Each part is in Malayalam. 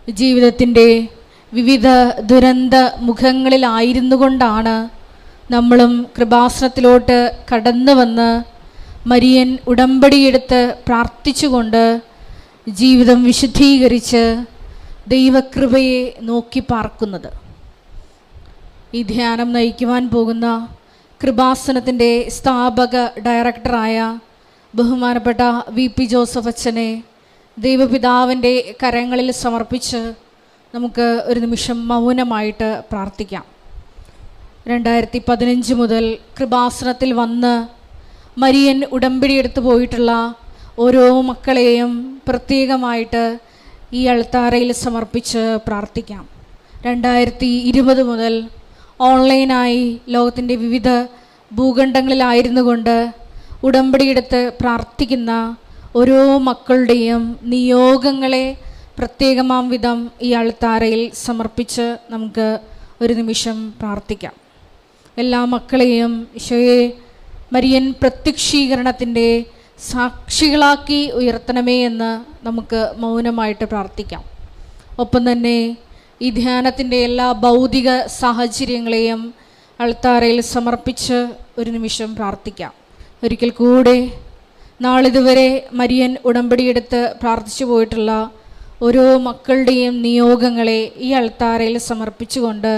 ജീവിതത്തിൻ്റെ വിവിധ ദുരന്ത മുഖങ്ങളിലായിരുന്നു കൊണ്ടാണ് നമ്മളും കൃപാസനത്തിലോട്ട് കടന്നു വന്ന് മരിയൻ ഉടമ്പടിയെടുത്ത് പ്രാർത്ഥിച്ചുകൊണ്ട് ജീവിതം വിശുദ്ധീകരിച്ച് ദൈവകൃപയെ നോക്കി പാർക്കുന്നത്. ഈ ധ്യാനം നയിക്കുവാൻ പോകുന്ന കൃപാസനത്തിൻ്റെ സ്ഥാപക ഡയറക്ടറായ ബഹുമാനപ്പെട്ട VP ജോസഫ് അച്ഛനെ ദൈവപിതാവിൻ്റെ കരങ്ങളിൽ സമർപ്പിച്ച് നമുക്ക് ഒരു നിമിഷം മൗനമായിട്ട് പ്രാർത്ഥിക്കാം. 2015 മുതൽ കൃപാസനത്തിൽ വന്ന് മരിയൻ ഉടമ്പടിയെടുത്ത് പോയിട്ടുള്ള ഓരോ മക്കളെയും പ്രത്യേകമായിട്ട് ഈ അൾത്താരയിൽ സമർപ്പിച്ച് പ്രാർത്ഥിക്കാം. 2020 മുതൽ ഓൺലൈനായി ലോകത്തിൻ്റെ വിവിധ ഭൂഖണ്ഡങ്ങളിലായിരുന്നു കൊണ്ട് ഉടമ്പടിയെടുത്ത് പ്രാർത്ഥിക്കുന്ന ഓരോ മക്കളുടെയും നിയോഗങ്ങളെ പ്രത്യേകമാം വിധം ഈ അൾത്താരയിൽ സമർപ്പിച്ച് നമുക്ക് ഒരു നിമിഷം പ്രാർത്ഥിക്കാം. എല്ലാ മക്കളെയും ഈശോയെ മരിയൻ പ്രത്യക്ഷീകരണത്തിൻ്റെ സാക്ഷികളാക്കി ഉയർത്തണമേ എന്ന് നമുക്ക് മൗനമായിട്ട് പ്രാർത്ഥിക്കാം. ഒപ്പം തന്നെ ഈ ധ്യാനത്തിൻ്റെ എല്ലാ ഭൗതിക സാഹചര്യങ്ങളെയും അൾത്താരയിൽ സമർപ്പിച്ച് ഒരു നിമിഷം പ്രാർത്ഥിക്കാം. ഒരിക്കൽ കൂടെ നാളിതുവരെ മരിയൻ ഉടമ്പടിയെടുത്ത് പ്രാർത്ഥിച്ചു പോയിട്ടുള്ള ഓരോ മക്കളുടെയും നിയോഗങ്ങളെ ഈ അൾത്താരയിൽ സമർപ്പിച്ചുകൊണ്ട്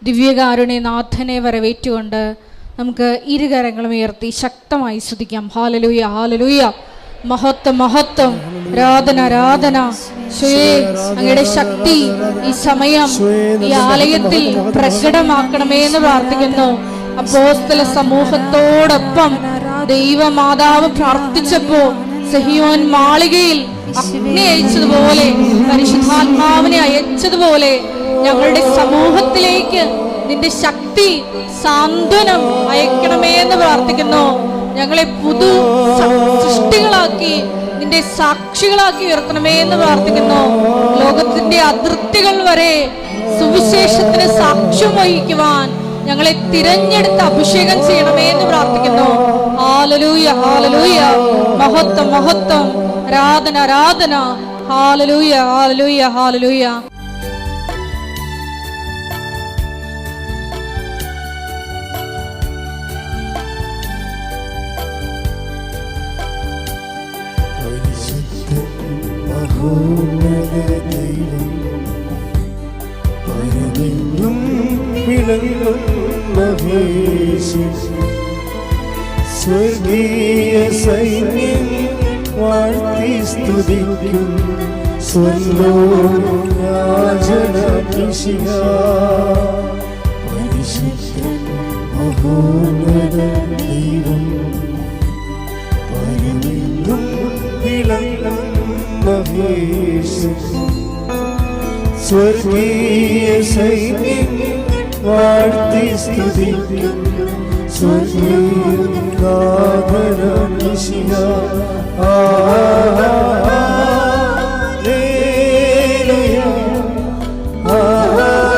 ദിവ്യകാരുണ്യനാഥനെ വരവേറ്റുകൊണ്ട് നമുക്ക് ഇരുകരങ്ങളും ഉയർത്തി ശക്തമായി സ്തുതിക്കാം. ഹല്ലേലൂയ, ഹല്ലേലൂയ, മഹത്വം, മഹത്വം, ആരാധന, ആരാധന. അങ്ങയുടെ ശക്തി ഈ സമയം ഈ ആലയത്തിൽ പ്രകടമാക്കണമേ എന്ന് പ്രാർത്ഥിക്കുന്നു. അപ്പോസ്തല സമൂഹത്തോടൊപ്പം ദൈവമാതാവ് പ്രാർത്ഥിച്ചപ്പോ സിഹിയോൻ മാളികയിൽ അഗ്നി അയച്ചതുപോലെ, പരിശുദ്ധാത്മാവിനെ അയച്ചതുപോലെ ഞങ്ങളുടെ സമൂഹത്തിലേക്ക് നിന്റെ ശക്തി, സാന്ത്വനം അയക്കണമേ എന്ന് പ്രാർത്ഥിക്കുന്നു. ഞങ്ങളെ പുതു സൃഷ്ടികളാക്കി നിന്റെ സാക്ഷികളാക്കി ഉയർത്തണമേ എന്ന് പ്രാർത്ഥിക്കുന്നു. ലോകത്തിന്റെ അതിർത്തികൾ വരെ സുവിശേഷത്തിന് സാക്ഷ്യം വഹിക്കുവാൻ ഞങ്ങളെ തിരഞ്ഞെടുത്ത് അഭിഷേകം ചെയ്യണമേ എന്ന് പ്രാർത്ഥിക്കുന്നു. ഹല്ലേലൂയ, ഹല്ലേലൂയ, മഹത്വം, മഹത്വം, ആരാധന, ആരാധന. ഹല്ലേലൂയ, ഹല്ലേലൂയ, ഹല്ലേലൂയ. സ്വർഗീയ സൈന്യം വാഴ്ത്തി സ്തുതിക്കും സ്വർലോകരാജനമിശിഹ. പരിശുദ്ധൻ മഹോന്നത ദൈവം, പരമെങ്ങും വിളങ്ങും മഹേശൻ. സ്വർഗീയ സൈന്യം വാഴ്ത്തി സ്തുതിക്കും സ്വർഗീയനാഥനമിശിഹ. ഹല്ലേലൂയ, ഹല്ലേലൂയ,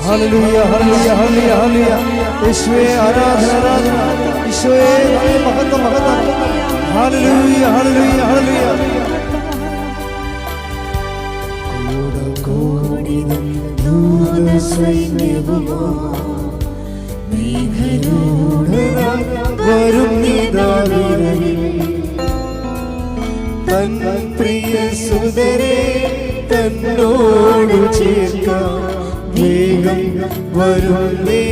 ഹല്ലേലൂയ, ഹല്ലേലൂയ, ഹല്ലേലൂയ, ഹല്ലേലൂയ, ഹല്ലേലൂയ. യേശുവേ ആരാധന, ആരാധന. ഈശോയേ മഹത്വം, മഹത്വം. ഹല്ലേലൂയ, ഹല്ലേലൂയ, ഹല്ലേലൂയ. കോടി ദൂതസൈന്യവുമോ മേഘരോടനായി വരും നിദാവിരലിൽ തൻ പ്രിയ സുതരെ തന്നോടു ചേർക്കാം വേഗം വരുന്നേ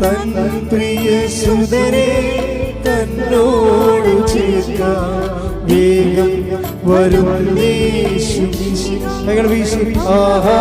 തൻ പ്രിയ സുതരെ തന്നോടു ചേർക്കാൻ വേഗം വരും യേശു. ഞങ്ങൾ വീശി ആഹാ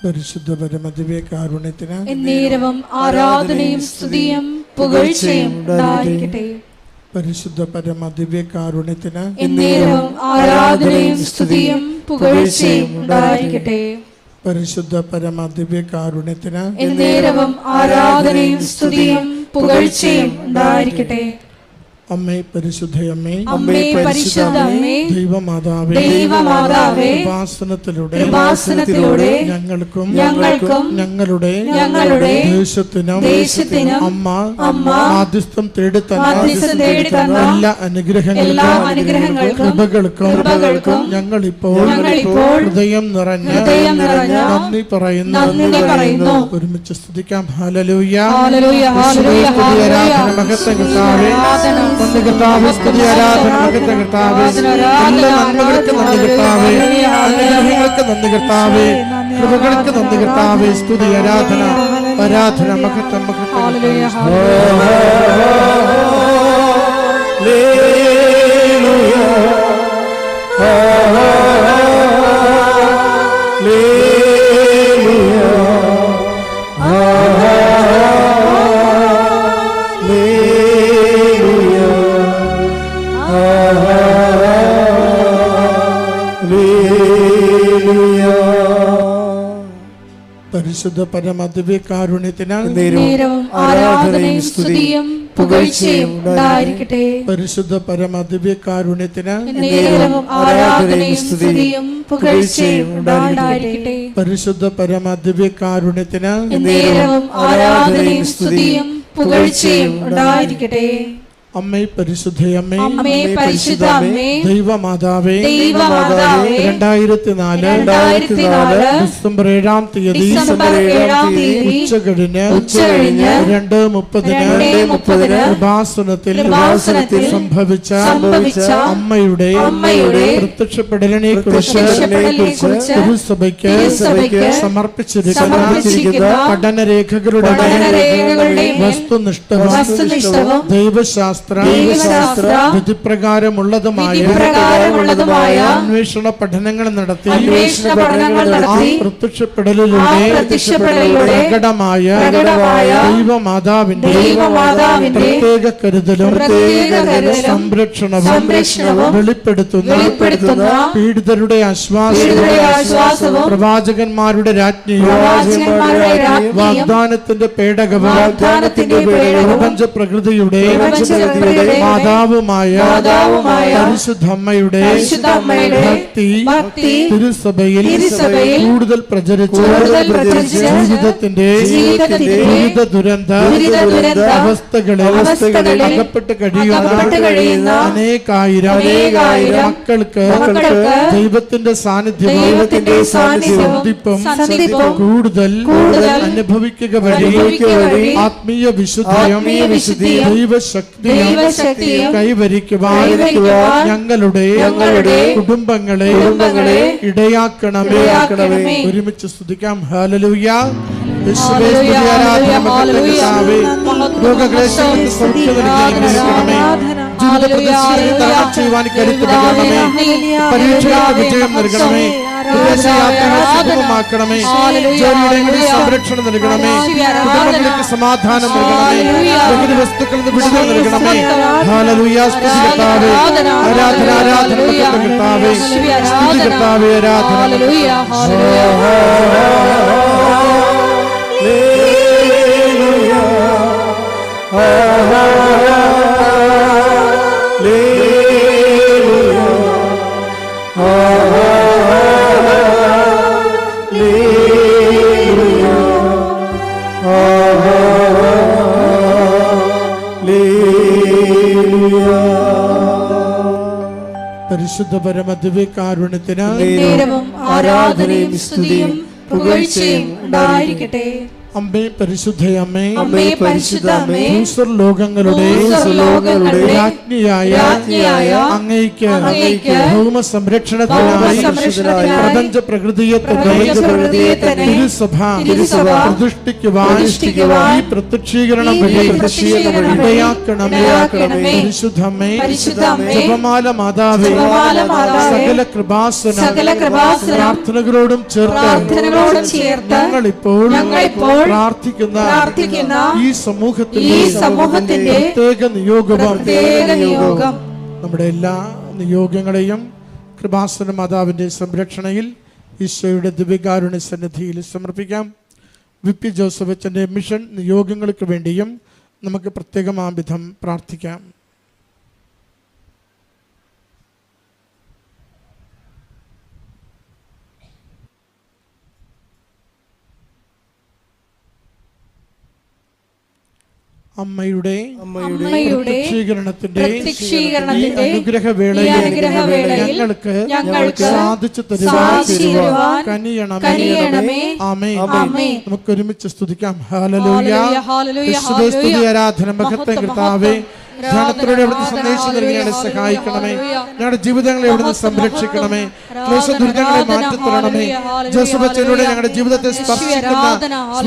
പരിശുദ്ധ പരമദിവ്യകാരുണ്യത്തിന് എന്നേരവും ആരാധനയും സ്തുതിയും പുകഴ്ചയും ഉണ്ടായിരിക്കട്ടെ. പരിശുദ്ധ പരമദിവ്യകാരുണ്യത്തിന് എന്നേരവും ആരാധനയും സ്തുതിയും പുകഴ്ചയും ഉണ്ടായിരിക്കട്ടെ. പരിശുദ്ധ പരമദിവ്യകാരുണ്യത്തിന് എന്നേരവും ആരാധനയും സ്തുതിയും പുകഴ്ചയും ഉണ്ടായിരിക്കട്ടെ. അമ്മേ പരിശുദ്ധയമ്മേ, അമ്മേ പരിശുദ്ധ അമ്മേ, ദൈവമാതാവേ, ദൈവമാതാവേ, കൃപാസനത്തിലൂടെ ഞങ്ങൾക്കും ഞങ്ങളുടെ ദേശത്തിനും അമ്മ മാധ്യസ്ഥം തേടിത്തന്ന എല്ലാ അനുഗ്രഹങ്ങൾക്കും കൃപകൾക്കും ഞങ്ങളിപ്പോൾ ഹൃദയം നിറഞ്ഞ നന്ദി പറയുന്നു. ഒരുമിച്ച് സ്തുതിക്കാം. ഹല്ലേലൂയ, ഹല്ലേലൂയ, ഹല്ലേലൂയ, ആരാധന മഹത്വം കർത്താവേ. നന്ദി കർത്താവേ, സ്തുതി ആരാധന മഹത്വം കർത്താവേ. എല്ലാ നന്മകൾക്ക് നന്ദി കർത്താവേ, അനുഗ്രഹങ്ങൾക്ക് നന്ദി കർത്താവേ, കൃപകൾക്ക് നന്ദി കർത്താവേ. സ്തുതി ആരാധന മഹത്വം ഹല്ലേലൂയ, പരിശുദ്ധ പരമദിവ്യകാരുണ്യത്തിന് നേരവും ആരാധനയും സ്തുതിയും പുകഴ്ചയും ഉണ്ടായിരിക്കട്ടെ. പരിശുദ്ധ പരമദിവ്യകാരുണ്യത്തിന് നേരവും ആരാധനയും സ്തുതിയും പുകഴ്ചയും ഉണ്ടായിരിക്കട്ടെ. പരിശുദ്ധ പരമദിവ്യകാരുണ്യത്തിന് നേരവും ആരാധനയും സ്തുതിയും പുകഴ്ചയും ഉണ്ടായിരിക്കട്ടെ. അമ്മേ പരിശുദ്ധയമ്മേ, അമ്മേ പരിശുദ്ധ അമ്മേ, ദൈവമാതാവേ, 2004 ഡിസംബർ 7-ാം തീയതി ഉച്ചകഴിഞ്ഞ് 2:30 കൃപാസനത്തിൽ സംഭവിച്ച അമ്മയുടെ പ്രത്യക്ഷപ്പെടലിനെ കുറിച്ച് തിരുസഭയ്ക്ക് സമർപ്പിച്ചിരിക്കുന്ന പഠനരേഖകളുടെ വസ്തുനിഷ്ഠവും ദൈവശാസ്ത്ര വിധിപ്രകാരമുള്ളതുമായ അന്വേഷണ പഠനങ്ങൾ നടത്തി ആ പ്രത്യക്ഷപ്പെടലിലൂടെ പ്രകടമായ ദൈവമാതാവിന്റെ പ്രത്യേക കരുതലും സംരക്ഷണവും വെളിപ്പെടുത്തുന്ന പീഡിതരുടെ ആശ്വാസവും പ്രവാചകന്മാരുടെ രാജ്ഞിയും വാഗ്ദാനത്തിന്റെ പേടകവും പ്രപഞ്ച പ്രകൃതിയുടെ കന്യകയുടെ മാതാവുമായ പരിശുദ്ധമ്മയുടെ ഭക്തി തിരുസഭയിൽ കൂടുതൽ പ്രചരിച്ച് ജീവിതത്തിന്റെ വിവിധ ദുരന്ത അവസ്ഥകളിൽ അകപ്പെട്ട് കഴിയുന്ന അനേകായിരം മക്കൾക്ക് ദൈവത്തിന്റെ സാന്നിധ്യവും കൂടുതൽ അനുഭവിക്കുക വഴി ആത്മീയ വിശുദ്ധിയും ദൈവശക്തിയും കൈവരിക്കുവാൻ ഞങ്ങളുടെ കുടുംബങ്ങളെ ഇടയാക്കണമേ. ഒരുമിച്ച് സ്തുതിക്കാം. ഹല്ലേലൂയ. യേശുവേ സ്തുതി, ആരാധന, മഹത്വം കർത്താവേ. രോഗക്ലേശങ്ങൾക്ക് സൗഖ്യം നൽകണമേ. ജീവിത പ്രതിസന്ധികളെ തരണം ചെയ്യുവാൻ കരുത്ത് നൽകണമേ. പരീക്ഷകൾക്ക് വിജയം നൽകണമേ. സുഗമമാക്കണമേ. ജോലിയുടെ സംരക്ഷണം നൽകണമേ. കുടുംബങ്ങൾക്ക് സമാധാനം നൽകണമേ. പ്രകൃതി വസ്തുക്കളിൽ നിന്ന് വിടുതൽ നൽകണമേ. ഹല്ലേലൂയ. സ്തുതി കർത്താവേ. ആരാധന, ആരാധന, മഹത്വം കർത്താവേ. സ്തുതി കർത്താവേ. ആരാധന. പരിശുദ്ധ പരമദിവ്യകാരുണ്യത്തിന് ആരാധനയും സ്തുതിയും പുകഴ്ചയും ഉണ്ടായിരിക്കട്ടെ. അമ്മേ പരിശുദ്ധയമ്മേ, അമ്മേ പരിശുദ്ധ അമ്മേ, ഭൂസ്വർലോകങ്ങളുടെ രാജ്ഞിയായ അങ്ങയ്ക്ക് ഭൗമ സംരക്ഷണത്തിനായി പ്രപഞ്ച പ്രകൃതിയെ തിരുസഭ പ്രതിഷ്ഠിക്കുവാൻ ഈ പ്രത്യക്ഷീകരണം വഴി ഇടയാക്കണമേ. പരിശുദ്ധമ്മേ, ജപമാല മാതാവേ, സകല കൃപാസന പ്രാർത്ഥനകളോടും ചേർത്ത് ഞങ്ങളിപ്പോൾ പ്രാർത്ഥിക്കുന്ന ഈ സമൂഹത്തിന്റെ പ്രത്യേക നിയോഗം നമ്മുടെ എല്ലാ നിയോഗങ്ങളെയും കൃപാസന മാതാവിന്റെ സംരക്ഷണയിൽ ഈശോയുടെ ദിവ്യകാരുണ്യ സന്നിധിയിൽ സമർപ്പിക്കാം. വിപി ജോസഫ് അച്ഛന്റെ മിഷൻ നിയോഗങ്ങൾക്ക് വേണ്ടിയും നമുക്ക് പ്രത്യേകമാം വിധം പ്രാർത്ഥിക്കാം. അമ്മയുടെ പ്രത്യക്ഷീകരണത്തിന്റെ അനുഗ്രഹവേളയിൽ ഞങ്ങൾക്ക് സാധിച്ചു തരുവാൻ കനിയണമേ. ആമേൻ. നമുക്ക് ഒരുമിച്ച് സ്തുതിക്കാം. ഹല്ലേലൂയ. യേശുവേ സ്തുതി, ആരാധന, മഹത്വം കർത്താവേ. ധ്യാനത്തിലൂടെ അവിടുന്ന് സന്ദേശം നൽകി ഞങ്ങളെ സഹായിക്കണമേ. ഞങ്ങളുടെ ജീവിതങ്ങളെ അവിടുന്ന് സംരക്ഷിക്കണമേ. ക്ലേശ ദുരിതങ്ങളെ മാറ്റിത്തരണമേ. ജോസഫ് അച്ഛനിലൂടെ ഞങ്ങളുടെ ജീവിതത്തെ സ്പർശിക്കുന്ന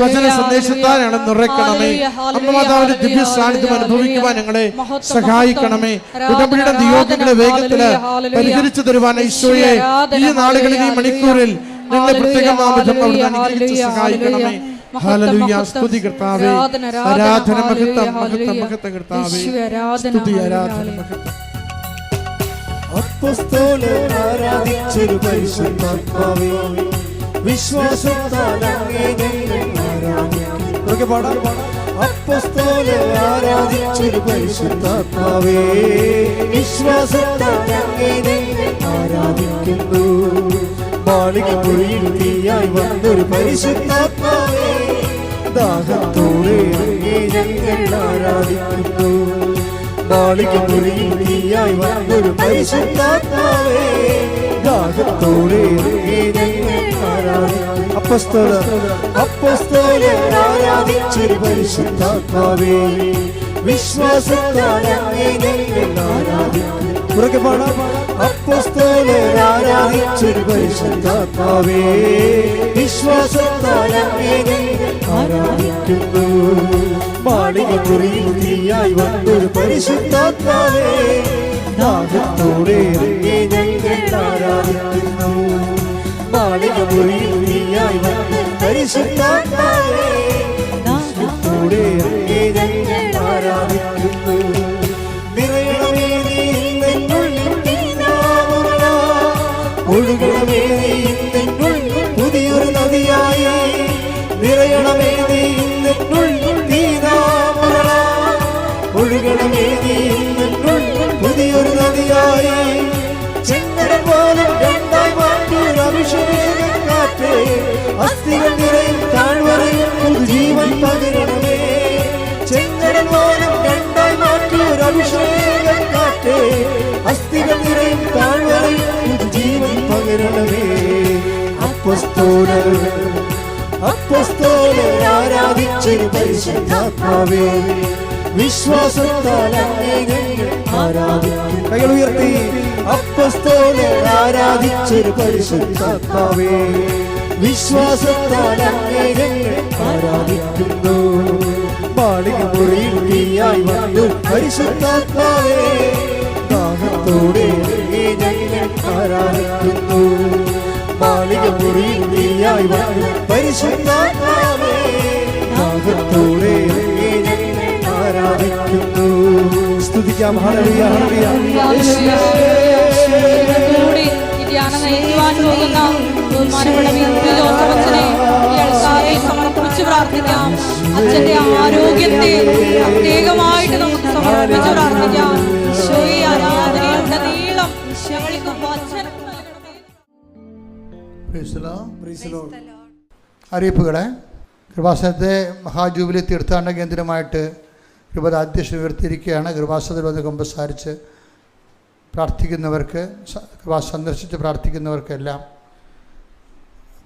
വചന സന്ദേശത്താൽ ഞങ്ങളെ നിറയ്ക്കണമേ. അമ്മ മാതാവിന്റെ ദിവ്യ സാന്നിധ്യം അനുഭവിക്കുവാൻ ഞങ്ങളെ സഹായിക്കണമേ. ഉടമ്പടിയുടെ നിയോഗങ്ങളെ വേഗത്തില് പരിഹരിച്ചു തരുവാൻ ഈശോയെ ഈ നാളുകളിൽ ഈ മണിക്കൂറിൽ ഞങ്ങളെ പ്രത്യേകമാവിധം അവിടുന്ന് അനുഗ്രഹിച്ച് സഹായിക്കണമേ. ഹല്ലേലൂയ. സ്തുതി കർത്താവേ. ആരാധന, മഹത്വം, മഹത്വം, മഹത്വം കർത്താവേ. സ്തുതി, ആരാധന, മഹത്വം. അപ്പോസ്തലർ ആരാധിച്ചൊരു പരിശുദ്ധാത്മാവേ, വിശ്വാസത്താൽ അങ്ങേ ഞങ്ങൾ ആരാധിക്കുന്നു. അപ്പോസ്തലർ ആരാധിച്ചൊരു പരിശുദ്ധാത്മാവേ, വിശ്വാസത്താൽ അങ്ങേ ഞങ്ങൾ ആരാധിക്കുന്നു. മാളികപ്പുഴയിൽ തീയായി വന്നൊരു പരിശുദ്ധാത്മാവേ, ദാഹത്തോടെ അങ്ങേ ഞങ്ങൾ ആരാധിക്കുന്നു. മാളികപ്പുഴയിൽ തീയായി വന്നൊരു പരിശുദ്ധാത്മാവേ, ദാഹത്തോടെ അങ്ങേ ഞങ്ങൾ ആരാധിക്കുന്നു. അപ്പോസ്തലർ ആരാധിച്ചൊരു പരിശുദ്ധാത്മാവേ, വിശ്വാസത്താൽ അങ്ങേ ഞങ്ങൾ ആരാധിക്കുന്നു. പുറകെ പാടാം. അപ്പോസ്തലർ ആരാധിച്ചൊരു പരിശുദ്ധാത്മാവേ, വിശ്വാസത്താൽ അങ്ങേ ഞങ്ങൾ ആരാധിക്കുന്നു. മാളികപ്പുറയിൽ തീയായി വന്നൊരു പരിശുദ്ധാത്മാവേ, ദാഹത്തോടെ അങ്ങേ ഞങ്ങൾ ആരാധിക്കുന്നു. മാളികപ്പുറയിൽ തീയായി വന്നൊരു പരിശുദ്ധാത്മാവേ, ദാഹത്തോടെ അങ്ങേ ഞങ്ങൾ ആരാധിക്കുന്നു. നിറയണമേ നീ എന്നുള്ളിൽ തീനാവുകളാ, ഒഴുകണമേ നീ എന്നുള്ളിൽ പുതിയൊരു നദിയായി. നിറയണമേ നീ എന്നുള്ളിൽ തീനാവുകളാ, ഒഴുകണമേ നീ എന്നുള്ളിൽ പുതിയൊരു നദിയായി. ചെങ്കടൽ പോലും രണ്ടായി മാറ്റിയൊരു അഭിഷേകം കാറ്റേ, അസ്ഥികൾ നിറയും താഴ്വരയിൽ പുതുജീവൻ പകരണമേ. ചെങ്കടൽ പോലും രണ്ടായി മാറ്റിയൊരു അഭിഷേകം കാറ്റേ, അസ്ഥികൾ നിറയും താഴ്വരയിൽ പുതുജീവൻ പകരണമേ. അപ്പോസ്തലർ ആരാധിച്ചൊരു പരിശുദ്ധാത്മാവേ, വിശ്വാസത്താൽ അങ്ങയെ ആരാധിക്കും. കൈകൾ ഉയർത്തി. അപ്പോസ്തലർ ആരാധിച്ചൊരു പരിശുദ്ധാത്മാവേ, വിശ്വാസത്താൽ അങ്ങയെ ആരാധിക്കുന്നു. മാളികമുറിയിൽ തീയായി വന്നു പരിശുദ്ധാത്മാവേ, ദാഹത്തോടെ ഞങ്ങൾ ആരാധിക്കുന്നു. മാളികമുറിയിൽ തീയായി വന്നു പരിശുദ്ധാത്മാവേ, ദാഹത്തോടെ ആരാധിക്കുന്നു. സ്തുതിക്കാം. Hallelujah, hallelujah. സമർപ്പിച്ച് പ്രാർത്ഥിക്കാം. അച്ഛന്റെ ആരോഗ്യത്തെ പ്രത്യേകമായിട്ട് നമുക്ക് സമർപ്പിച്ച് പ്രാർത്ഥിക്കാം. ഈശോയെ ആരാധനയുടെ നീളം ഞങ്ങൾക്ക് വചനം നൽകണമേ. അറിയിപ്പുകളെ കൃപാസനത്തെ മഹാജൂബിലി തീർത്ഥാടന കേന്ദ്രമായിട്ട് രൂപത അധ്യക്ഷൻ ഉയർത്തിയിരിക്കുകയാണ്. കൃപാസനത്തിൽ വന്ന് കുമ്പസാരിച്ച് പ്രാർത്ഥിക്കുന്നവർക്ക്, സന്ദർശിച്ച് പ്രാർത്ഥിക്കുന്നവർക്കെല്ലാം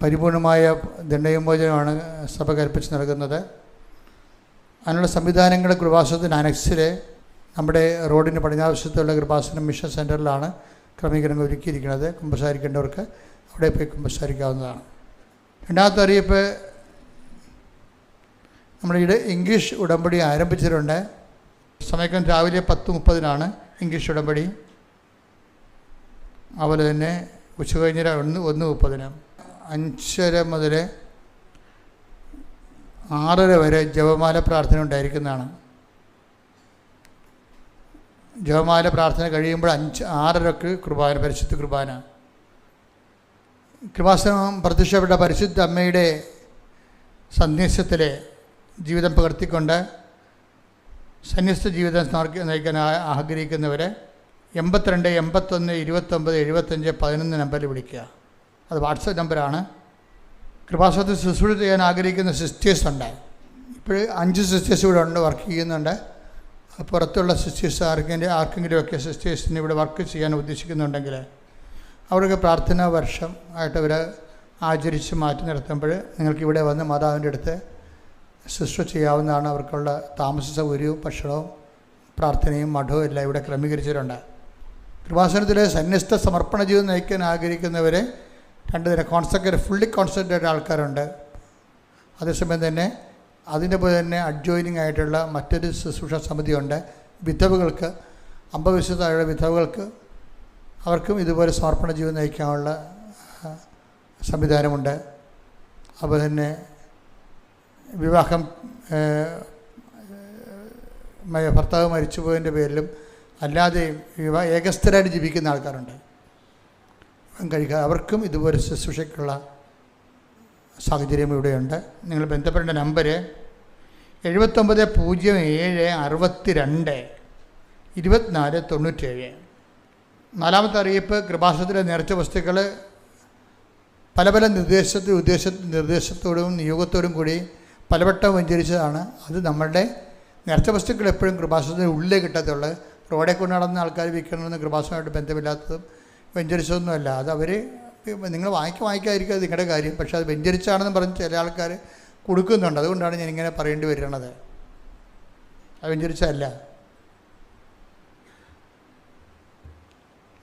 പരിപൂർണമായ ദണ്ഡവിമോചനമാണ് സഭ കൽപ്പിച്ച് നൽകുന്നത്. അതിനുള്ള സംവിധാനങ്ങൾ കൃപാസനത്തിന് അനക്സിലെ നമ്മുടെ റോഡിന് പടിഞ്ഞാറുവശത്തുള്ള കൃപാസനം മിഷൻ സെൻറ്ററിലാണ് ക്രമീകരണങ്ങൾ ഒരുക്കിയിരിക്കുന്നത്. കുമ്പസാരിക്കേണ്ടവർക്ക് അവിടെ പോയി കുമ്പസാരിക്കാവുന്നതാണ്. രണ്ടാമത്തെ അറിയിപ്പ്, നമ്മുടെ ഇംഗ്ലീഷ് ഉടമ്പടി ആരംഭിച്ചിട്ടുണ്ട്. സമയം രാവിലെ 10:30 ഇംഗ്ലീഷ് ഉടമ്പടി. അതുപോലെ തന്നെ ഉച്ചകഴിഞ്ഞ് 1:30 5:30 മുതൽ 6:30 വരെ ജപമാല പ്രാർത്ഥന ഉണ്ടായിരിക്കുന്നതാണ്. ജപമാല പ്രാർത്ഥന കഴിയുമ്പോൾ 6:30 കുർബാന, പരിശുദ്ധ കുർബാന. കൃപാസനം പ്രത്യക്ഷപ്പെട്ട പരിശുദ്ധ അമ്മയുടെ സന്യാസത്തിലെ ജീവിതം പകർത്തിക്കൊണ്ട് സന്യസ്ത ജീവിതം നയിക്കാൻ ആഗ്രഹിക്കുന്നവരെ 82 81 29 75 11 നമ്പറിൽ വിളിക്കുക. അത് വാട്സപ്പ് നമ്പറാണ്. കൃപാസനത്തിൽ ശുശ്രൂഷ ചെയ്യാൻ ആഗ്രഹിക്കുന്ന സിസ്റ്റേഴ്സ് ഉണ്ട്. ഇപ്പോൾ 5 സിസ്റ്റേഴ്സ് ഇവിടെ ഉണ്ട്, വർക്ക് ചെയ്യുന്നുണ്ട്. പുറത്തുള്ള സിസ്റ്റേഴ്സ് ആർക്കെങ്കിലുമൊക്കെ സിസ്റ്റേഴ്സിന് ഇവിടെ വർക്ക് ചെയ്യാൻ ഉദ്ദേശിക്കുന്നുണ്ടെങ്കിൽ അവർക്ക് പ്രാർത്ഥനാ വർഷം ആയിട്ട് അവർ ആചരിച്ച് മാറ്റി നിർത്തുമ്പോൾ നിങ്ങൾക്കിവിടെ വന്ന് മാതാവിൻ്റെ അടുത്ത് ശുശ്രൂഷ ചെയ്യാവുന്നതാണ്. അവർക്കുള്ള താമസ സൗകര്യവും ഭക്ഷണവും പ്രാർത്ഥനയും മഠവും എല്ലാം ഇവിടെ ക്രമീകരിച്ചിട്ടുണ്ട്. കൃപാസനത്തിലെ സന്യസ്ത സമർപ്പണ ജീവിതം നയിക്കാൻ ആഗ്രഹിക്കുന്നവരെ 2 തരം ഫുള്ളി കോൺസെൻട്രേറ്റഡ് ആൾക്കാരുണ്ട്. അതേസമയം തന്നെ അതിൻ്റെ പോലെ തന്നെ അഡ്ജോയിനിങ് ആയിട്ടുള്ള മറ്റൊരു ശുശ്രൂഷ സമിതിയുണ്ട്. വിധവകൾക്ക് 50 വയസ്സായുള്ള വിധവകൾക്ക് അവർക്കും ഇതുപോലെ സമർപ്പണ ജീവിതം നയിക്കാനുള്ള സംവിധാനമുണ്ട്. അതുപോലെ തന്നെ വിവാഹം ഭർത്താവ് മരിച്ചുപോയതിൻ്റെ പേരിലും അല്ലാതെയും ഏകസ്ഥരായിട്ട് ജീവിക്കുന്ന ആൾക്കാരുണ്ട്. അവർക്കും ഇതുപോലെ ശുശ്രൂഷയ്ക്കുള്ള സാഹചര്യം ഇവിടെയുണ്ട്. നിങ്ങൾ ബന്ധപ്പെടേണ്ട നമ്പർ 7907622497. നാലാമത്തെ അറിയിപ്പ്, കൃപാസനത്തിലെ നേർച്ച വസ്തുക്കൾ പല നിർദ്ദേശത്തോടും നിയോഗത്തോടും കൂടി പലവട്ടം വെഞ്ചരിച്ചതാണ്. അത് നമ്മളുടെ നേർച്ച വസ്തുക്കൾ എപ്പോഴും കൃപാസനത്തിന് ഉള്ളിലേ കിട്ടത്തുള്ളൂ. റോഡെ കൊണ്ട് നടന്ന ആൾക്കാർ വിൽക്കണമെന്ന് കൃപാസനമായിട്ട് ബന്ധമില്ലാത്തതും വെഞ്ചരിച്ചതൊന്നുമല്ല. അത് അവർ നിങ്ങൾ വായിക്കാതിരിക്കുക, അത് നിങ്ങളുടെ കാര്യം. പക്ഷേ അത് വെഞ്ചരിച്ചാണെന്ന് പറഞ്ഞ് ചില ആൾക്കാർ കൊടുക്കുന്നുണ്ട്. അതുകൊണ്ടാണ് ഞാനിങ്ങനെ പറയേണ്ടി വരുന്നത്. അത് വെഞ്ചരിച്ചതല്ല.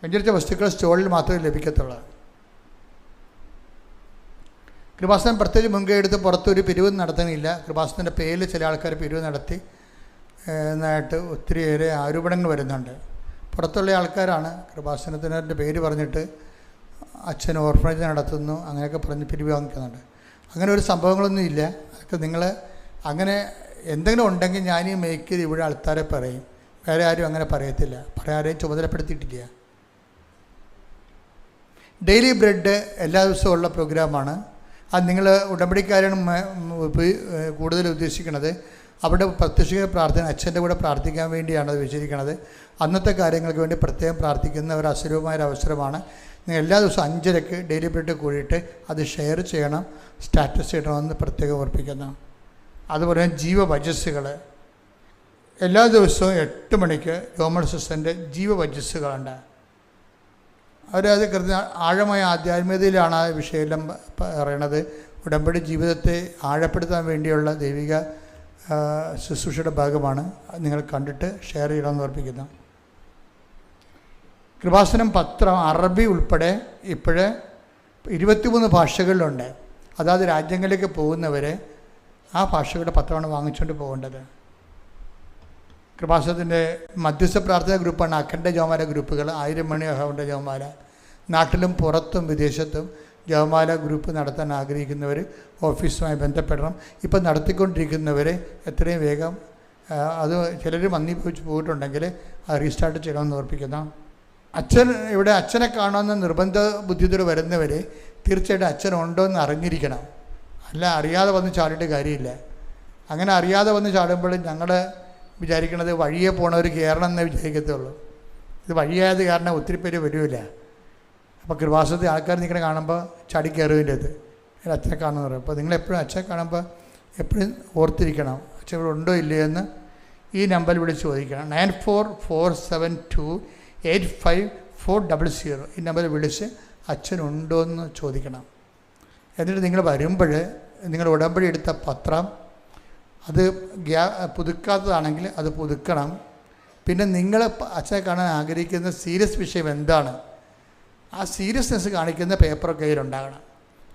വെഞ്ചരിച്ച വസ്തുക്കൾ സ്റ്റോളിൽ മാത്രമേ ലഭിക്കത്തുള്ളൂ. കൃപാസനം പ്രത്യേകിച്ച് മുൻകൈ എടുത്ത് പുറത്തൊരു പിരിവ് നടത്തണില്ല. കൃപാസനത്തിൻ്റെ പേരിൽ ചില ആൾക്കാർ പിരിവ് നടത്തി എന്നായിട്ട് ഒത്തിരിയേറെ ആരോപണങ്ങൾ വരുന്നുണ്ട്. പുറത്തുള്ള ആൾക്കാരാണ് കൃപാസനത്തിൻ്റെ പേര് പറഞ്ഞിട്ട് അച്ഛൻ ഓർഫനേജ് നടത്തുന്നു അങ്ങനെയൊക്കെ പറഞ്ഞ് പിരിവ് വാങ്ങിക്കുന്നുണ്ട്. അങ്ങനെ ഒരു സംഭവങ്ങളൊന്നും ഇല്ല. അതൊക്കെ നിങ്ങൾ അങ്ങനെ എന്തെങ്കിലും ഉണ്ടെങ്കിൽ ഞാൻ ഈ മേക്കിൽ ഇവിടെ ആൾക്കാരെ പറയും. വേറെ ആരും അങ്ങനെ പറയത്തില്ല. ആരെയും ചുമതലപ്പെടുത്തിയിട്ടില്ല. ഡെയിലി ബ്രെഡ് എല്ലാ ദിവസവും ഉള്ള പ്രോഗ്രാമാണ്. അത് നിങ്ങൾ ഉടമ്പടിക്കാരാണ് കൂടുതൽ ഉദ്ദേശിക്കുന്നത്. അവിടെ പ്രത്യക്ഷിക പ്രാർത്ഥന അച്ഛൻ്റെ കൂടെ പ്രാർത്ഥിക്കാൻ വേണ്ടിയാണ് അത് വെച്ചിരിക്കുന്നത്. അന്നത്തെ കാര്യങ്ങൾക്ക് വേണ്ടി പ്രത്യേകം പ്രാർത്ഥിക്കുന്ന ഒരു അസുലഭമായ അവസരമാണ്. നിങ്ങൾ എല്ലാ ദിവസവും 5:30 ഡെയിലി ബ്രെഡ് കൂടിയിട്ട് അത് ഷെയർ ചെയ്യണം, സ്റ്റാറ്റസ് ചെയ്യണമെന്ന് പ്രത്യേകം ഓർപ്പിക്കുന്നു. അതുപോലെ ജീവവചസ്സുകൾ എല്ലാ ദിവസവും 8 മണിക്ക് രോമൻ സിസ്റ്ററിൻ്റെ ജീവവചസ്സുകളുണ്ട്. അവരത് ആഴമായ ആധ്യാത്മികതയിലാണ് ആ വിഷയമെല്ലാം പറയണത്. ഉടമ്പടി ജീവിതത്തെ ആഴപ്പെടുത്താൻ വേണ്ടിയുള്ള ദൈവിക ശുശ്രൂഷയുടെ ഭാഗമാണ്. നിങ്ങൾ കണ്ടിട്ട് ഷെയർ ചെയ്യണമെന്ന് ഓർപ്പിക്കുന്നു. കൃപാസനം പത്രം അറബി ഉൾപ്പെടെ ഇപ്പോഴേ 23 ഭാഷകളിലുണ്ട്. അതായത് രാജ്യങ്ങളിലേക്ക് പോകുന്നവർ ആ ഭാഷകളുടെ പത്രമാണ് വാങ്ങിച്ചുകൊണ്ട് പോകേണ്ടത്. കൃപാസനത്തിൻ്റെ മധ്യസ്ഥ പ്രാർത്ഥന ഗ്രൂപ്പാണ് അഖണ്ഡ ജപമാല ഗ്രൂപ്പുകൾ. 1000 മണി അഖണ്ഡ ജപമാല. നാട്ടിലും പുറത്തും വിദേശത്തും ജപമാല ഗ്രൂപ്പ് നടത്താൻ ആഗ്രഹിക്കുന്നവർ ഓഫീസുമായി ബന്ധപ്പെടണം. ഇപ്പം നടത്തിക്കൊണ്ടിരിക്കുന്നവർ എത്രയും വേഗം അത് ചിലർ മന്ദിപ്പോച്ച് പോയിട്ടുണ്ടെങ്കിൽ അത് റീസ്റ്റാർട്ട് ചെയ്യണമെന്ന് ഓർപ്പിക്കുന്നു. അച്ഛനെ കാണുമെന്ന് നിർബന്ധ ബുദ്ധിയോടെ വരുന്നവർ തീർച്ചയായിട്ടും അച്ഛനുണ്ടോ എന്ന് അറിഞ്ഞിരിക്കണം. അല്ല അറിയാതെ വന്ന് ചാടിയിട്ട് കാര്യമില്ല. അങ്ങനെ അറിയാതെ വന്ന് ചാടുമ്പോൾ ഞങ്ങൾ വിചാരിക്കണത് വഴിയെ പോണവർ കയറണം എന്നേ വിചാരിക്കത്തുള്ളൂ. ഇത് വഴിയായത് കാരണം ഒത്തിരി പേര് വരില്ല. അപ്പോൾ കൃപാസനത്തിൽ ആൾക്കാർ നിൽക്കണ കാണുമ്പോൾ ചാടി കയറുവിൻ്റെ അത് അച്ഛനെ കാണുമെന്ന് പറയും. അപ്പോൾ നിങ്ങളെപ്പോഴും അച്ഛനെ കാണുമ്പോൾ എപ്പോഴും ഓർത്തിരിക്കണം അച്ഛൻ ഇവിടെ ഉണ്ടോ ഇല്ലയോ എന്ന് ഈ നമ്പറിൽ വിളിച്ച് ചോദിക്കണം. 9447285400 ഈ നമ്പറിൽ വിളിച്ച് അച്ഛനുണ്ടോ എന്ന് ചോദിക്കണം. എന്നിട്ട് നിങ്ങൾ വരുമ്പോൾ നിങ്ങൾ ഉടമ്പടി എടുത്ത പത്രം അത് പുതുക്കാത്തതാണെങ്കിൽ അത് പുതുക്കണം. പിന്നെ നിങ്ങൾ അച്ഛനെ കാണാൻ ആഗ്രഹിക്കുന്ന സീരിയസ് വിഷയം എന്താണ്, ആ സീരിയസ്നെസ് കാണിക്കുന്ന പേപ്പർ കയ്യിലുണ്ടാകണം.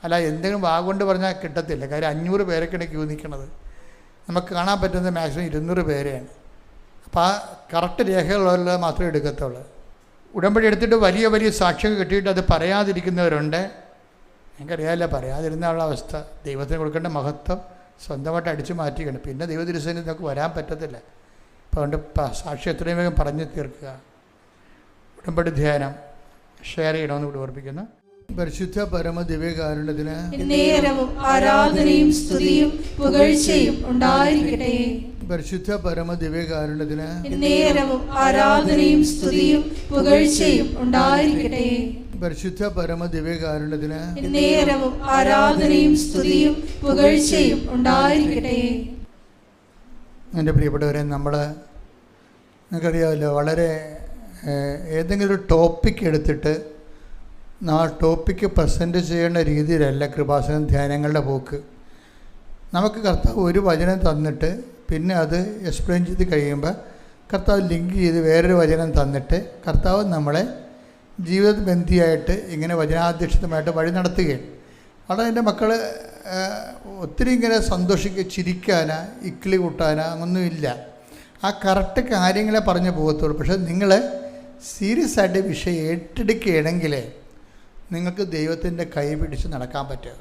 അല്ല എന്തെങ്കിലും വാഗുകൊണ്ട് പറഞ്ഞാൽ കിട്ടത്തില്ല. കാര്യം 500 പേരൊക്കെയാണ് ക്യൂ നിൽക്കുന്നത്. നമുക്ക് കാണാൻ പറ്റുന്നത് മാക്സിമം 200 പേരെയാണ്. അപ്പോൾ ആ കറക്റ്റ് രേഖകളുള്ള മാത്രമേ എടുക്കത്തുള്ളൂ. ഉടമ്പടി എടുത്തിട്ട് വലിയ വലിയ സാക്ഷ്യം കിട്ടിയിട്ട് അത് പറയാതിരിക്കുന്നവരുണ്ട്. എനിക്കറിയാമല്ല, പറയാതിരുന്നുള്ള അവസ്ഥ. ദൈവത്തിന് കൊടുക്കേണ്ട മഹത്വം സ്വന്തമായിട്ട് അടിച്ചു മാറ്റിക്കണം. പിന്നെ ദൈവതിരുസേന നമുക്ക് വരാൻ പറ്റത്തില്ല. അപ്പോൾ അതുകൊണ്ട് സാക്ഷി എത്രയും വേഗം പറഞ്ഞു തീർക്കുക. ഉടമ്പടി ധ്യാനം ഷെയർ ചെയ്യണമെന്ന് കൂടി ഓർപ്പിക്കുന്നു. പരിശുദ്ധ പരമ ദിവ്യകാരുണ്യത്തിന് നേരവും ആരാധനയും സ്തുതിയും പുകഴ്ചയും ഉണ്ടായിരിക്കട്ടെ. പരിശുദ്ധ പരമ ദിവ്യകാരുണ്യത്തിന് നേരവും ആരാധനയും സ്തുതിയും പുകഴ്ചയും ഉണ്ടായിരിക്കട്ടെ. പരിശുദ്ധ പരമ ദിവ്യകാരുണ്യത്തിന് നേരവും ആരാധനയും സ്തുതിയും പുകഴ്ചയും ഉണ്ടായിരിക്കട്ടെ. എൻ്റെ പ്രിയപ്പെട്ടവരെ, നിങ്ങൾക്കറിയാമല്ലോ, വളരെ ഏതെങ്കിലും ഒരു ടോപ്പിക് എടുത്തിട്ട് ആ ടോപ്പിക്ക് പ്രസൻറ്റ് ചെയ്യേണ്ട രീതിയിലല്ല കൃപാസനം ധ്യാനങ്ങളുടെ പോക്ക്. നമുക്ക് കർത്താവ് ഒരു വചനം തന്നിട്ട് പിന്നെ അത് എക്സ്പ്ലെയിൻ ചെയ്ത് കഴിയുമ്പോൾ കർത്താവ് ലിങ്ക് ചെയ്ത് വേറൊരു വചനം തന്നിട്ട് കർത്താവ് നമ്മളെ ജീവിതബന്ധിയായിട്ട് ഇങ്ങനെ വചനാധിഷ്ഠിതമായിട്ട് വഴി നടത്തുകയാണ്. അവിടെ എൻ്റെ മക്കൾ ഒത്തിരി ഇങ്ങനെ ചിരിക്കാനോ ഇക്കിളി കൂട്ടാനോ അങ്ങൊന്നുമില്ല. ആ കറക്റ്റ് കാര്യങ്ങളെ പറഞ്ഞു പോകത്തുള്ളൂ. പക്ഷേ നിങ്ങൾ സീരിയസ് ആയിട്ട് വിഷയം ഏറ്റെടുക്കുകയാണെങ്കിൽ നിങ്ങൾക്ക് ദൈവത്തിൻ്റെ കൈ പിടിച്ച് നടക്കാൻ പറ്റും.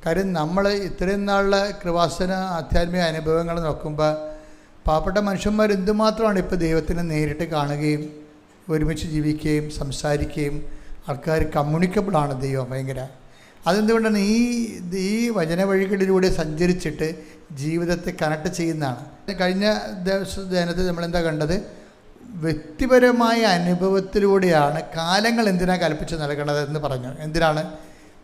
കാര്യം നമ്മൾ ഇത്രയും നാളുള്ള കൃപാസന ആധ്യാത്മിക അനുഭവങ്ങൾ നോക്കുമ്പോൾ പാവപ്പെട്ട മനുഷ്യന്മാർ എന്തുമാത്രമാണ് ഇപ്പോൾ ദൈവത്തിനെ നേരിട്ട് കാണുകയും ഒരുമിച്ച് ജീവിക്കുകയും സംസാരിക്കുകയും ആൾക്കാർ കമ്മ്യൂണിക്കബിളാണ് ദൈവം ഭയങ്കര. അതെന്തുകൊണ്ടാണ് ഈ വചന വഴികളിലൂടെ സഞ്ചരിച്ചിട്ട് ജീവിതത്തെ കണക്ട് ചെയ്യുന്നതാണ്. കഴിഞ്ഞ ധ്യാനത്തിൽ നമ്മളെന്താ കണ്ടത്? വ്യക്തിപരമായ അനുഭവത്തിലൂടെയാണ് കാലങ്ങൾ എന്തിനാണ് കൽപ്പിച്ച് നൽകണത് എന്ന് പറഞ്ഞു. എന്തിനാണ്?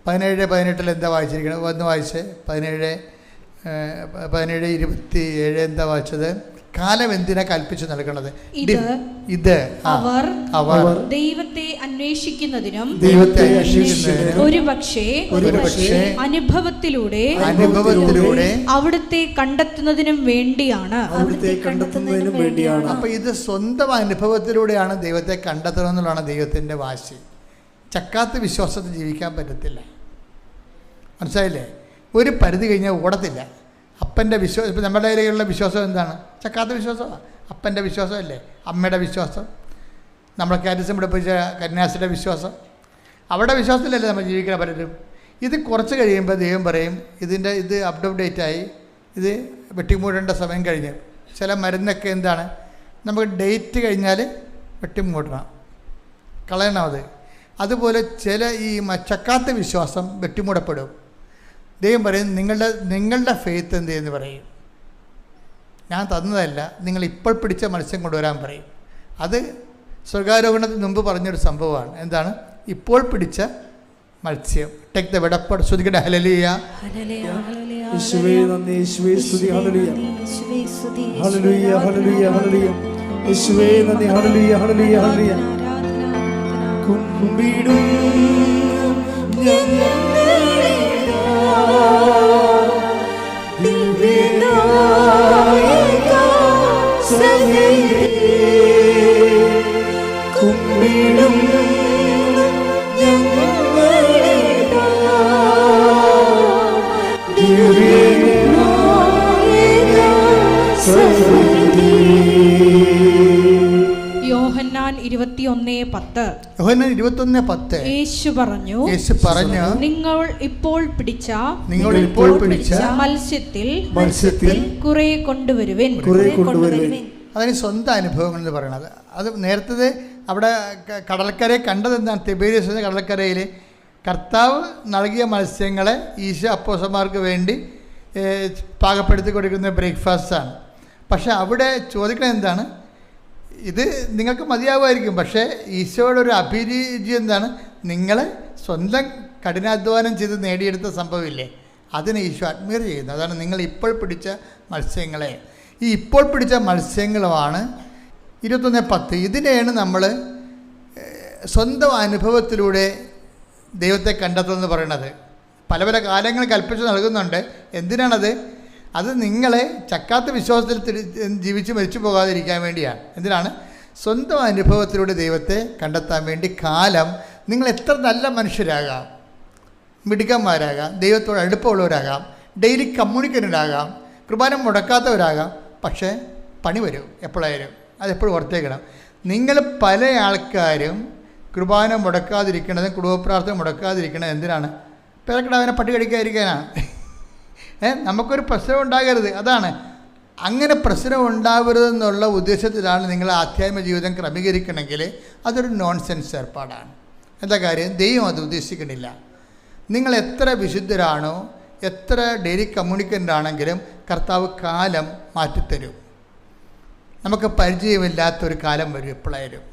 17:18 എന്താ വായിച്ചിരിക്കുന്നത്? ഒന്ന് വായിച്ച് 17:27 എന്താ വായിച്ചത്? കാലം എന്തിനാ കൽപ്പിച്ചു നൽകണത്? ഇത് അവർ ദൈവത്തെ അന്വേഷിക്കുന്നതിനും ഒരുപക്ഷേ അനുഭവത്തിലൂടെ അവിടുത്തെ കണ്ടെത്തുന്നതിനും വേണ്ടിയാണ്. അപ്പൊ ഇത് സ്വന്തം അനുഭവത്തിലൂടെയാണ് ദൈവത്തെ കണ്ടെത്തണം എന്നുള്ളതാണ് ദൈവത്തിന്റെ വാശി. ചക്കാത്ത വിശ്വാസത്തിൽ ജീവിക്കാൻ പറ്റത്തില്ല. മനസ്സിലായില്ലേ? ഒരു പരിധി കഴിഞ്ഞാൽ ഓടത്തില്ല. അപ്പൻ്റെ വിശ്വാസം, ഇപ്പം നമ്മുടെ കയ്യിലുള്ള വിശ്വാസം എന്താണ്? ചക്കാത്ത വിശ്വാസമാണ്. അപ്പൻ്റെ വിശ്വാസമല്ലേ? അമ്മയുടെ വിശ്വാസം, നമ്മളെ കാരിസം പഠിപ്പിച്ച കന്യാസിയുടെ വിശ്വാസം, അവിടെ വിശ്വാസത്തിലല്ലേ നമ്മൾ ജീവിക്കാൻ പറ്റും. ഇത് കുറച്ച് കഴിയുമ്പോൾ ദൈവം പറയും ഇത് അപ്ഡേറ്റായി, ഇത് വെട്ടിമൂടേണ്ട സമയം കഴിഞ്ഞ്. ചില മരുന്നൊക്കെ എന്താണ്, നമുക്ക് ഡേറ്റ് കഴിഞ്ഞാൽ വെട്ടിമൂടണം, കളയണം. അതുപോലെ ചില ഈ ചക്കാത്ത വിശ്വാസം വെട്ടിമൂടപ്പെടും. ദൈവം പറയും നിങ്ങളുടെ ഫെയ്ത്ത് എന്ത് ചെയ്യുമെന്ന് പറയും. ഞാൻ തന്നതല്ല, നിങ്ങൾ ഇപ്പോൾ പിടിച്ച മത്സ്യം കൊണ്ടുവരാൻ പറയും. അത് സ്വർഗാരോഹണത്തിന് മുമ്പ് പറഞ്ഞൊരു സംഭവമാണ്. എന്താണ്? ഇപ്പോൾ പിടിച്ച മത്സ്യം. ടേക്ക് ദ വെടപ്പട് ശ്രുതിക്കട്ടെ. ഹല്ലേലൂയ. യേശുവേ നന്ദി, യേശുവേ സ്തുതി. ഹല്ലേലൂയ ഹല്ലേലൂയ ഹല്ലേലൂയ ഹല്ലേലൂയ. യേശുവേ നന്ദി. ഹല്ലേലൂയ ഹല്ലേലൂയ ഹല്ലേലൂയ. കുമ്പിടും കുമ്പിടും യോഹന്നാൻ 21:10. യോഹന്നാൻ 21:10. യേശു പറഞ്ഞു, നിങ്ങൾ ഇപ്പോൾ പിടിച്ച മത്സ്യത്തിൽ കുറെ കൊണ്ടുവരുവിൻ. അതിന് സ്വന്തം അനുഭവങ്ങൾ എന്ന് പറയണത്. അത് നേരത്തെ അവിടെ കടൽക്കരയെ കണ്ടത് എന്താണ്? തിബേരിയസ് കടൽക്കരയിൽ കർത്താവ് നൽകിയ മത്സ്യങ്ങളെ ഈശോ അപ്പോസ്തലന്മാർക്ക് വേണ്ടി പാകപ്പെടുത്തി കൊടുക്കുന്ന ബ്രേക്ക്ഫാസ്റ്റാണ്. പക്ഷെ അവിടെ ചോദിക്കണത് എന്താണ്? ഇത് നിങ്ങൾക്ക് മതിയാവുമായിരിക്കും, പക്ഷേ ഈശോയുടെ ഒരു അഭിരുചി എന്താണ്? നിങ്ങൾ സ്വന്തം കഠിനാധ്വാനം ചെയ്ത് നേടിയെടുത്ത സംഭവമില്ലേ, അതിനെ ഈശോ അഡ്മയർ ചെയ്യുന്നത്. അതാണ് നിങ്ങൾ ഇപ്പോൾ പിടിച്ച മത്സ്യങ്ങളെ. ഈ ഇപ്പോൾ പിടിച്ച മത്സ്യങ്ങളുമാണ് 21:10. ഇതിനെയാണ് നമ്മൾ സ്വന്തം അനുഭവത്തിലൂടെ ദൈവത്തെ കണ്ടെത്തുമെന്ന് പറയുന്നത്. പല പല കാര്യങ്ങൾ കൽപ്പിച്ച് നൽകുന്നുണ്ട്. എന്തിനാണത്? അത് നിങ്ങളെ ചക്കാത്ത വിശ്വാസത്തിൽ ജീവിച്ച് മരിച്ചു പോകാതിരിക്കാൻ വേണ്ടിയാണ്. എന്തിനാണ്? സ്വന്തം അനുഭവത്തിലൂടെ ദൈവത്തെ കണ്ടെത്താൻ വേണ്ടി. കാലം നിങ്ങൾ എത്ര നല്ല മനുഷ്യരാകാം, മിടുക്കന്മാരാകാം, ദൈവത്തോട് അടുപ്പമുള്ളവരാകാം, ഡെയിലി കമ്മ്യൂണിക്കേറ്റഡാകാം, കുർബാന മുടക്കാത്തവരാകാം, പക്ഷേ പണി വരും എപ്പോഴായാലും. അതെപ്പോഴും ഓർത്തേക്കണം. നിങ്ങൾ പല ആൾക്കാരും കുർബാന മുടക്കാതിരിക്കണതും കുടുംബപ്രാർത്ഥന മുടക്കാതിരിക്കണത് എന്തിനാണ്? പേരക്കിടാവിനെ പട്ടി കടിക്കാതിരിക്കാനാണ്. നമുക്കൊരു പ്രശ്നം ഉണ്ടാകരുത്. അതാണ്. അങ്ങനെ പ്രശ്നം ഉണ്ടാവരുതെന്നുള്ള ഉദ്ദേശത്തിലാണ് നിങ്ങൾ ആധ്യാത്മിക ജീവിതം ക്രമീകരിക്കണമെങ്കിൽ അതൊരു നോൺസെൻസ് ഏർപ്പാടാണ്. എന്താ കാര്യം? ദൈവം അത് ഉദ്ദേശിക്കണില്ല. നിങ്ങൾ എത്ര വിശുദ്ധരാണോ, എത്ര ഡെയിലി കമ്മ്യൂണിക്കൻ്റ് ആണെങ്കിലും കർത്താവ് കാലം മാറ്റിത്തരും. നമുക്ക് പരിചയമില്ലാത്തൊരു കാലം വരും എപ്പോഴായാലും.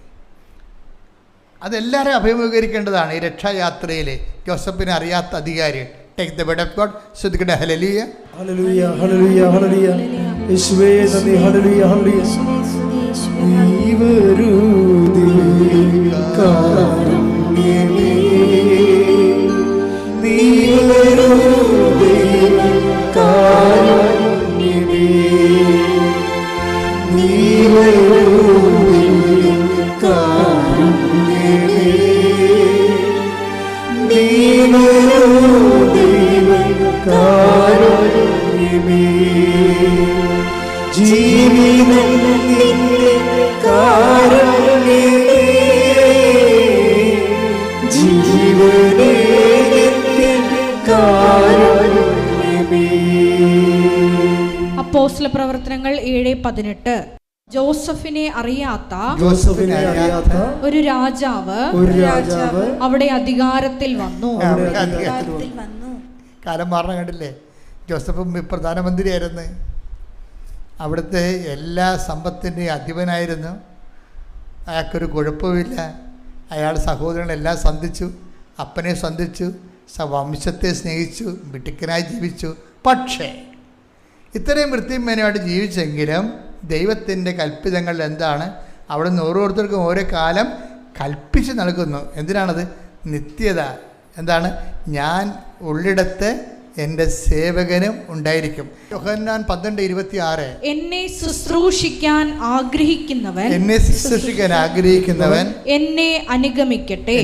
അതെല്ലാവരും അഭിമുഖീകരിക്കേണ്ടതാണ്. ഈ രക്ഷായാത്രയിൽ ജോസഫിനെ അറിയാത്ത അധികാരി. Take the word of God. ശ്രദ്ധിക്കട്ടെ. ഹല്ലേലൂയ ഹല്ലേലൂയ ഹല്ലേലൂയ ഹല്ലേലൂയ. യേശുവേ നന്ദി. ഹല്ലേലൂയ ഹല്ലേലൂയ. അപ്പോസ്തല പ്രവർത്തനങ്ങൾ 7:18. ജോസഫിനെ അറിയാത്ത ഒരു രാജാവ് അവിടെ അധികാരത്തിൽ വന്നു. കാലം മാറണം കണ്ടില്ലേ? ജോസഫ് പ്രധാനമന്ത്രിയായിരുന്നു. അവിടുത്തെ എല്ലാ സമ്പത്തിൻ്റെയും അധിപനായിരുന്നു. അയാൾക്കൊരു കുഴപ്പമില്ല. അയാൾ സഹോദരങ്ങളെല്ലാം സന്ധിച്ചു, അപ്പനെ സന്ധിച്ചു, വംശത്തെ സ്നേഹിച്ചു, മിടുക്കനായി ജീവിച്ചു. പക്ഷേ ഇത്രയും വൃത്തിമേനയായിട്ട് ജീവിച്ചെങ്കിലും ദൈവത്തിൻ്റെ കൽപ്പിതങ്ങൾ എന്താണ്? അവിടെ നിന്ന് ഓരോരുത്തർക്കും ഓരോ കാലം കൽപ്പിച്ച് നൽകുന്നു. എന്തിനാണത്? നിത്യത. എന്താണ്? ഞാൻ ഉള്ളിടത്ത് എൻ്റെ സേവകനും ഉണ്ടായിരിക്കും. യോഹന്നാൻ 12:26. എന്നെ ശുശ്രൂഷിക്കാൻ ആഗ്രഹിക്കുന്നവൻ എന്നെ അനുഗമിക്കട്ടെ.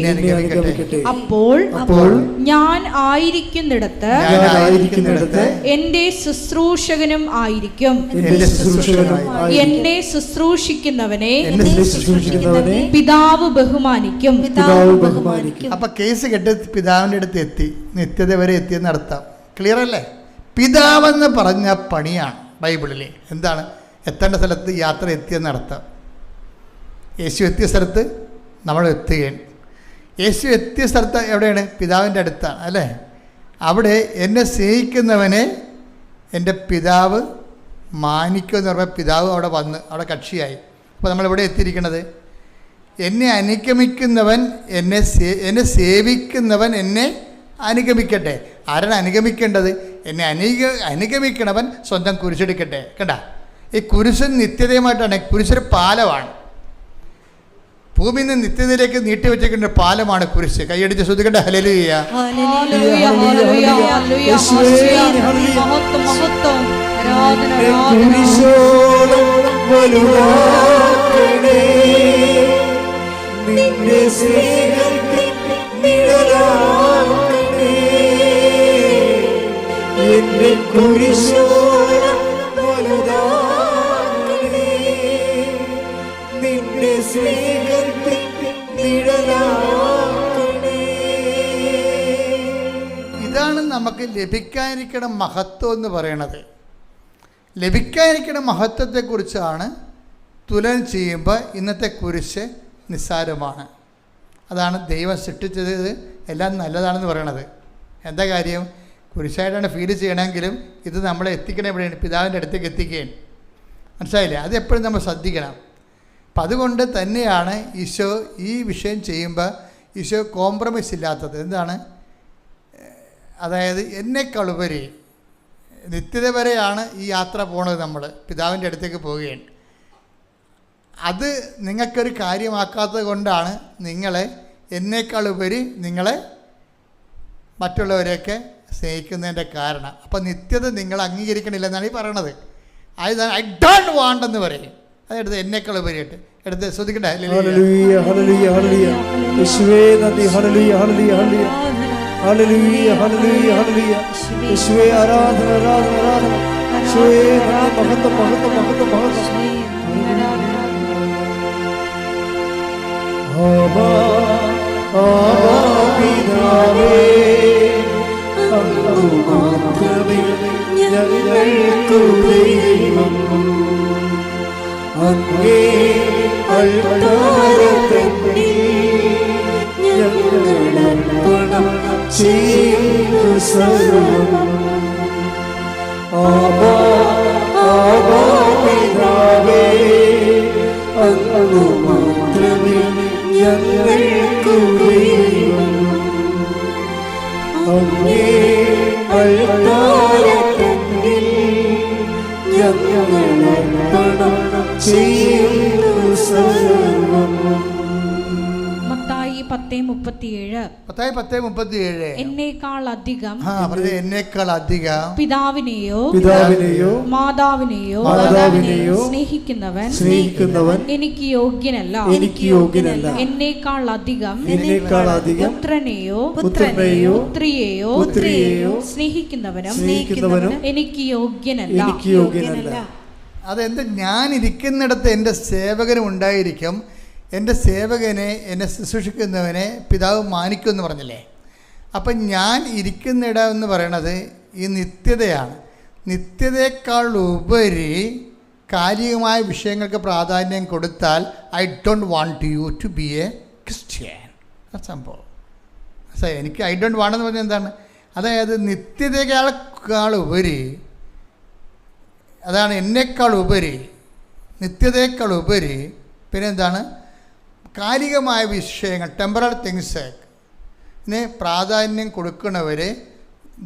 അപ്പോൾ ഞാൻ ആയിരിക്കുന്നിടത്ത് എന്റെ ശുശ്രൂഷകനും ആയിരിക്കും. എന്നെ ശുശ്രൂഷിക്കുന്നവനെ പിതാവ് ബഹുമാനിക്കും. അപ്പൊ കേസ് കെട്ട് പിതാവിൻ്റെ അടുത്ത് എത്തി, നിത്യത വരെ എത്തിയെന്ന് അർത്ഥം. ക്ലിയർ അല്ലേ? പിതാവെന്ന് പറഞ്ഞ പണിയാണ് ബൈബിളിൽ. എന്താണ്? എത്തേണ്ട സ്ഥലത്ത് യാത്ര എത്തിയെന്നർത്ഥം. യേശു എത്തിയ സ്ഥലത്ത് നമ്മൾ എത്തുകയാണ്. യേശു എത്തിയ സ്ഥലത്ത് എവിടെയാണ്? പിതാവിൻ്റെ അടുത്താണ് അല്ലേ? അവിടെ എന്നെ സ്നേഹിക്കുന്നവനെ എൻ്റെ പിതാവ് മാനിക്കും എന്ന് പറയുമ്പോൾ പിതാവ് അവിടെ വന്ന് അവിടെ കക്ഷിയായി. അപ്പോൾ നമ്മളിവിടെ എത്തിയിരിക്കുന്നത്, എന്നെ അനുഗമിക്കുന്നവൻ എന്നെ സേവിക്കുന്നവൻ എന്നെ അനുഗമിക്കട്ടെ. ആരാണ് അനുഗമിക്കേണ്ടത്? എന്നെ അനുഗമിക്കണവൻ സ്വന്തം കുരിശെടുക്കട്ടെ. കണ്ട, ഈ കുരിശ് നിത്യതയുമായിട്ടാണ്. കുരിശൊരു പാലമാണ്, ഭൂമിയിൽ നിന്ന് നിത്യതയിലേക്ക് നീട്ടി വെച്ചിരിക്കുന്ന പാലമാണ് കുരിശ്. കൈയടിച്ച് ശ്രദ്ധിക്കട്ടെ. ഹല്ലേലൂയ. ഇതാണ് നമുക്ക് ലഭിക്കാനിരിക്കുന്ന മഹത്വം എന്ന് പറയണത്. ലഭിക്കാനിരിക്കുന്ന മഹത്വത്തെക്കുറിച്ചാണ് തുലനം ചെയ്യുമ്പോൾ ഇന്നത്തെ കുരിശ് നിസ്സാരമാണ്. അതാണ് ദൈവം സൃഷ്ടിച്ചത് എല്ലാം നല്ലതാണെന്ന് പറയണത്. എന്താ കാര്യം? കുരിശായിട്ടാണ് ഫീൽ ചെയ്യണമെങ്കിലും ഇത് നമ്മളെ എത്തിക്കണം എവിടെയാണ്? പിതാവിൻ്റെ അടുത്തേക്ക് എത്തിക്കുകയാണ്. മനസ്സിലായില്ലേ? അതെപ്പോഴും നമ്മൾ ശ്രദ്ധിക്കണം. അപ്പം അതുകൊണ്ട് തന്നെയാണ് ഈശോ ഈ വിഷയം ചെയ്യുമ്പോൾ ഈശോ കോംപ്രമൈസ് ഇല്ലാത്തത്. എന്താണ്? അതായത് എന്നേക്കാളുപരി നിത്യത വരെയാണ് ഈ യാത്ര പോണത്. നമ്മൾ പിതാവിൻ്റെ അടുത്തേക്ക് പോവുകയാണ്. അത് നിങ്ങൾക്കൊരു കാര്യമാക്കാത്തത് കൊണ്ടാണ് നിങ്ങളെ എന്നേക്കാളുപരി നിങ്ങളെ മറ്റുള്ളവരെയൊക്കെ സ്നേഹിക്കുന്നതിൻ്റെ കാരണം. അപ്പം നിത്യത നിങ്ങൾ അംഗീകരിക്കണില്ലെന്നാണ് ഈ പറയണത്. അത് ഐ ഡോണ്ട് വാണ്ട് എന്ന് പറയും. അതെടുത്ത് എന്നേക്കാളുപരിയായിട്ട് എടുത്ത് ശ്രദ്ധിക്കട്ടെ. ഹല്ലേലൂയ, ഹല്ലേലൂയ, ഹല്ലേലൂയ. യേശുവേ നന്ദി. ഹല്ലേലൂയ, ഹല്ലേലൂയ, ഹല്ലേലൂയ. ഹല്ലേലൂയ, ഹല്ലേലൂയ, ഹല്ലേലൂയ. യേശുവേ ആരാധന, ആരാധന, ആരാധന. യേശുവേ നന്ദി. മഹത്വം, മഹത്വം, മഹത്വം, മഹത്വം. ആബാ, ആബാ പിതാവേ, അങ്ങ് മാത്രമേ ഞങ്ങൾക്കു ദൈവം. അങ്ങേ അൾത്താരത്തിൽ ഞങ്ങളർപ്പണം ചെയ്യുന്നു സർവ്വം. ആബാ, ആബാ പിതാവേ, അങ്ങ് മാത്രമേ ഞങ്ങൾക്കു ദൈവം. അങ്ങേ അൾത്താരത്തിൽ ഞങ്ങളർപ്പണം ചെയ്യുന്നു സർവ്വം. മത്തായി 10:37 എന്നേക്കാൾ അധികം പിതാവിനെയോ മാതാവിനെയോ സ്നേഹിക്കുന്നവൻ എനിക്ക് യോഗ്യനല്ല. എന്നേക്കാൾ അധികം പുത്രനെയോ പുത്രിയെയോ സ്നേഹിക്കുന്നവനും എനിക്ക് യോഗ്യനല്ല. അതെന്ത്? ഞാൻ ഇരിക്കുന്നിടത്ത് എൻ്റെ സേവകനും ഉണ്ടായിരിക്കും. എൻ്റെ സേവകനെ, എന്നെ ശുശ്രൂഷിക്കുന്നവനെ പിതാവ് മാനിക്കുമെന്ന് പറഞ്ഞില്ലേ? അപ്പം ഞാൻ ഇരിക്കുന്നിടം എന്ന് പറയണത് ഈ നിത്യതയാണ്. നിത്യതയേക്കാൾ ഉപരി കാലികമായ വിഷയങ്ങൾക്ക് പ്രാധാന്യം കൊടുത്താൽ I don't want you to be a Christian. സംഭവം എനിക്ക് ഐ ഡോണ്ട് വാണ്ട് എന്ന് പറഞ്ഞാൽ എന്താണ്? അതായത് നിത്യതയേക്കാൾ ഉപരി, അതാണ് എന്നേക്കാൾ ഉപരി, നിത്യതയേക്കാൾ ഉപരി പിന്നെന്താണ്? കാലികമായ വിഷയങ്ങൾ, ടെമ്പറൽ തിങ്സിന് പ്രാധാന്യം കൊടുക്കുന്നവർ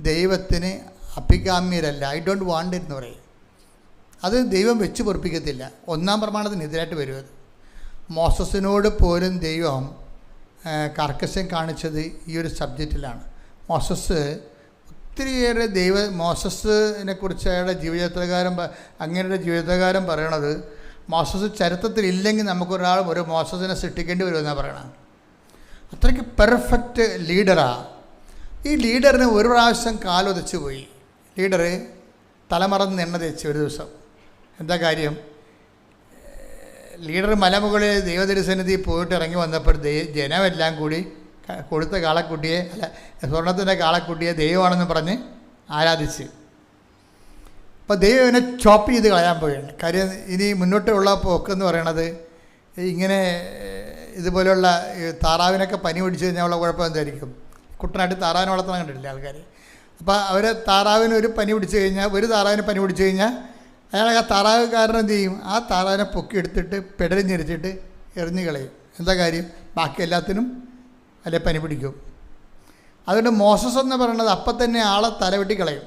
ദൈവത്തിന് അഭികാമ്യരല്ല. ഐ ഡോണ്ട് വാണ്ട് എന്ന് പറയും. അത് ദൈവം വെച്ച് പൊറപ്പിക്കത്തില്ല. ഒന്നാം പ്രമാണത്തിനെതിരായിട്ട് വരും. അത് മോസസിനോട് പോലും ദൈവം കർക്കശം കാണിച്ചത് ഈ ഒരു സബ്ജക്റ്റിലാണ്. മോസസ് ഒത്തിരിയേറെ മോസസിനെ കുറിച്ച് അയാളുടെ ജീവചരിത്രകാരൻ, അങ്ങനെയുള്ള ജീവചരിത്രകാരൻ പറയണത്, മോസസ് ചരിത്രത്തിൽ ഇല്ലെങ്കിൽ നമുക്കൊരാൾ ഒരു മോസസിനെ സൃഷ്ടിക്കേണ്ടി വരുമെന്നാണ് പറയണത്. അത്രയ്ക്ക് പെർഫെക്റ്റ് ലീഡറാണ്. ഈ ലീഡറിന് ഒരു പ്രാവശ്യം കാലൊതിച്ചു പോയി. ലീഡർ തലമറന്ന് എണ്ണ തേച്ച് ഒരു ദിവസം. എന്താ കാര്യം? ലീഡർ മലമുകളിൽ ദൈവതിരുസന്നിധി പോയിട്ട് ഇറങ്ങി വന്നപ്പോൾ ജനമെല്ലാം കൂടി കൊടുത്ത കാളക്കുട്ടിയെ, സ്വർണത്തിൻ്റെ കാളക്കുട്ടിയെ ദൈവമാണെന്ന് പറഞ്ഞ് ആരാധിച്ച്. അപ്പോൾ ദൈവം ഇവനെ ചോപ്പ് ചെയ്ത് കളയാൻ പോവുകയാണ്. കാര്യം ഇനി മുന്നോട്ടുള്ള പോക്കെന്ന് പറയണത് ഇങ്ങനെ ഇതുപോലെയുള്ള താറാവിനൊക്കെ പനി പിടിച്ച് കഴിഞ്ഞാൽ ഉള്ള കുഴപ്പം എന്തായിരിക്കും? കുട്ടനായിട്ട് താറാവിനെ വളർത്താൻ കണ്ടിട്ടില്ല ആൾക്കാർ. അപ്പോൾ അവർ താറാവിന് ഒരു പനി പിടിച്ചു കഴിഞ്ഞാൽ, ഒരു താറാവിന് പനി പിടിച്ചു കഴിഞ്ഞാൽ അയാൾ ആ താറാവുകാരൻ എന്ത് ചെയ്യും? ആ താറാവിനെ പൊക്കി എടുത്തിട്ട് പെടലിൽ ഞെരിച്ചിട്ട് എറിഞ്ഞു കളയും. എന്താ കാര്യം? ബാക്കി എല്ലാത്തിനും അല്ലെ പനി പിടിക്കും. അതുകൊണ്ട് മോസസ് എന്ന് പറയുന്നത് അപ്പം തന്നെ ആളെ തലവെട്ടി കളയും.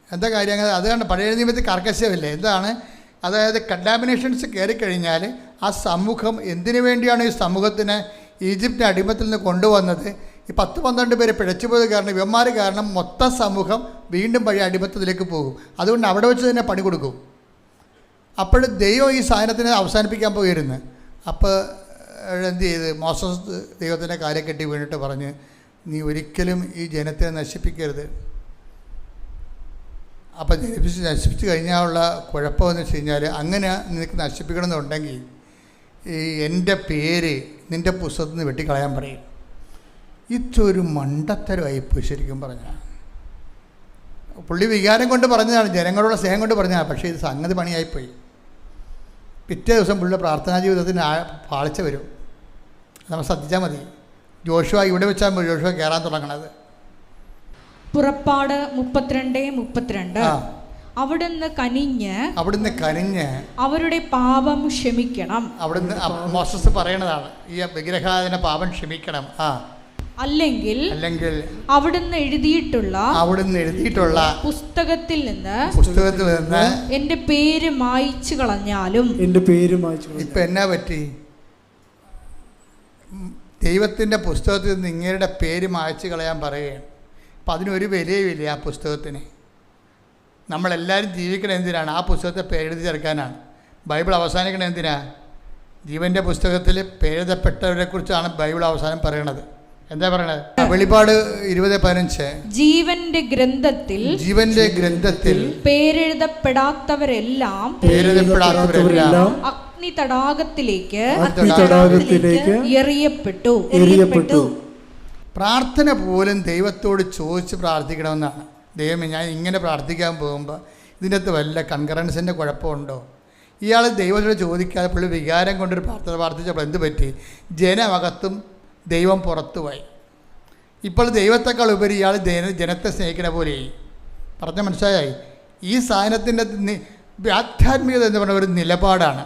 എന്താ കാര്യം? അങ്ങനെ അതുകൊണ്ട് പഴയ നിയമത്തിൽ കർക്കശമില്ലേ? എന്താണ്? അതായത് കണ്ടാമിനേഷൻസ് കയറിക്കഴിഞ്ഞാൽ ആ സമൂഹം എന്തിനു വേണ്ടിയാണ് ഈ സമൂഹത്തിനെ ഈജിപ്തിൻ്റെ അടിമത്തിൽ നിന്ന് കൊണ്ടുവന്നത്? ഈ 10-12 പേര് പിഴച്ചുപോയത് കാരണം, ഇവന്മാർ കാരണം മൊത്തം സമൂഹം വീണ്ടും പഴയ അടിമത്തത്തിലേക്ക് പോകും. അതുകൊണ്ട് അവിടെ വെച്ച് തന്നെ പണി കൊടുക്കും. അപ്പോൾ ദൈവം ഈ സാധനത്തിനെ അവസാനിപ്പിക്കാൻ പോയിരുന്നു. അപ്പോൾ എന്ത് ചെയ്ത്? മോസസ് ദൈവത്തിൻ്റെ കാര്യം കെട്ടി വീണിട്ട് പറഞ്ഞ്, നീ ഒരിക്കലും ഈ ജനത്തെ നശിപ്പിക്കരുത്. അപ്പോൾ നശിപ്പിച്ച് കഴിഞ്ഞാലുള്ള കുഴപ്പമെന്ന് വെച്ച് കഴിഞ്ഞാൽ, അങ്ങനെ നിനക്ക് നശിപ്പിക്കണമെന്നുണ്ടെങ്കിൽ ഈ എൻ്റെ പേര് നിൻ്റെ പുസ്തകത്തിൽ നിന്ന് വെട്ടിക്കളയാൻ പറയും. ഇതൊരു മണ്ടത്തരമായിപ്പോയി ശരിക്കും പറഞ്ഞാൽ. പുള്ളി വികാരം കൊണ്ട് പറഞ്ഞതാണ്, ജനങ്ങളോട് സ്നേഹം കൊണ്ട് പറഞ്ഞതാണ്. പക്ഷേ ഇത് സംഗതി പണിയായിപ്പോയി. പിറ്റേ ദിവസം പുള്ളിയുടെ പ്രാർത്ഥനാ ജീവിതത്തിന് പാളിച്ച വരും. നമ്മൾ ശ്രദ്ധിച്ചാൽ മതി. ജോഷുവ ഇവിടെ വെച്ചാൽ ജോഷുവ കയറാൻ തുടങ്ങണത്. പുറപ്പാട് 32:32. അവിടുന്ന് കനിഞ്ഞ് അവരുടെ പാപം ക്ഷമിക്കണം. അവിടുന്ന് മോസസ് പറയണതാണ്, ഈ വിഗ്രഹാരാധന പാപം ക്ഷമിക്കണം. അല്ലെങ്കിൽ അവിടുന്ന് എഴുതിയിട്ടുള്ള പുസ്തകത്തിൽ നിന്ന് എന്റെ പേര് മായ്ച്ചു കളഞ്ഞാലും. ഇപ്പൊ എന്നാ പറ്റി? ദൈവത്തിന്റെ പുസ്തകത്തിൽ നിന്ന് ഇങ്ങയുടെ പേര് മായ്ച്ചു കളയാൻ പറയുകയാണ്. അപ്പം അതിനൊരു വിലയുമില്ല ആ പുസ്തകത്തിന്. നമ്മളെല്ലാവരും ജീവിക്കണം എന്തിനാണ്? ആ പുസ്തകത്തെ പേരെഴുതി ചേർക്കാനാണ്. ബൈബിൾ അവസാനിക്കണം എന്തിനാ? ജീവൻ്റെ പുസ്തകത്തിൽ പേരെഴുതപ്പെട്ടവരെ കുറിച്ചാണ് ബൈബിൾ അവസാനം പറയണത്. എന്താ പറയണത്? വെളിപ്പാട് 20:15 ജീവന്റെ ഗ്രന്ഥത്തിൽ പേരെഴുതപ്പെടാത്തവരെല്ലാം അഗ്നി തടാകത്തിലേക്ക് എറിയപ്പെട്ടു. പ്രാർത്ഥന പോലും ദൈവത്തോട് ചോദിച്ച് പ്രാർത്ഥിക്കണമെന്നാണ്. ദൈവമേ, ഞാൻ ഇങ്ങനെ പ്രാർത്ഥിക്കാൻ പോകുമ്പോൾ ഇതിൻ്റെ അകത്ത് വല്ല കൺകറൻസിൻ്റെ കുഴപ്പമുണ്ടോ? ഇയാൾ ദൈവത്തോട് ചോദിക്കാതെ പുള്ളി വികാരം കൊണ്ടൊരു പ്രാർത്ഥന പ്രാർത്ഥിച്ചപ്പോൾ എന്ത് പറ്റി? ജനമകത്തും ദൈവം പുറത്തുപോയി. ഇപ്പോൾ ദൈവത്തെക്കാൾ ഉപരി ഇയാൾ ജനത്തെ സ്നേഹിക്കണ പോലെയായി. പറഞ്ഞ മനസ്സിലായി? ഈ സാധനത്തിൻ്റെ ആധ്യാത്മികത എന്ന് പറഞ്ഞ ഒരു നിലപാടാണ്.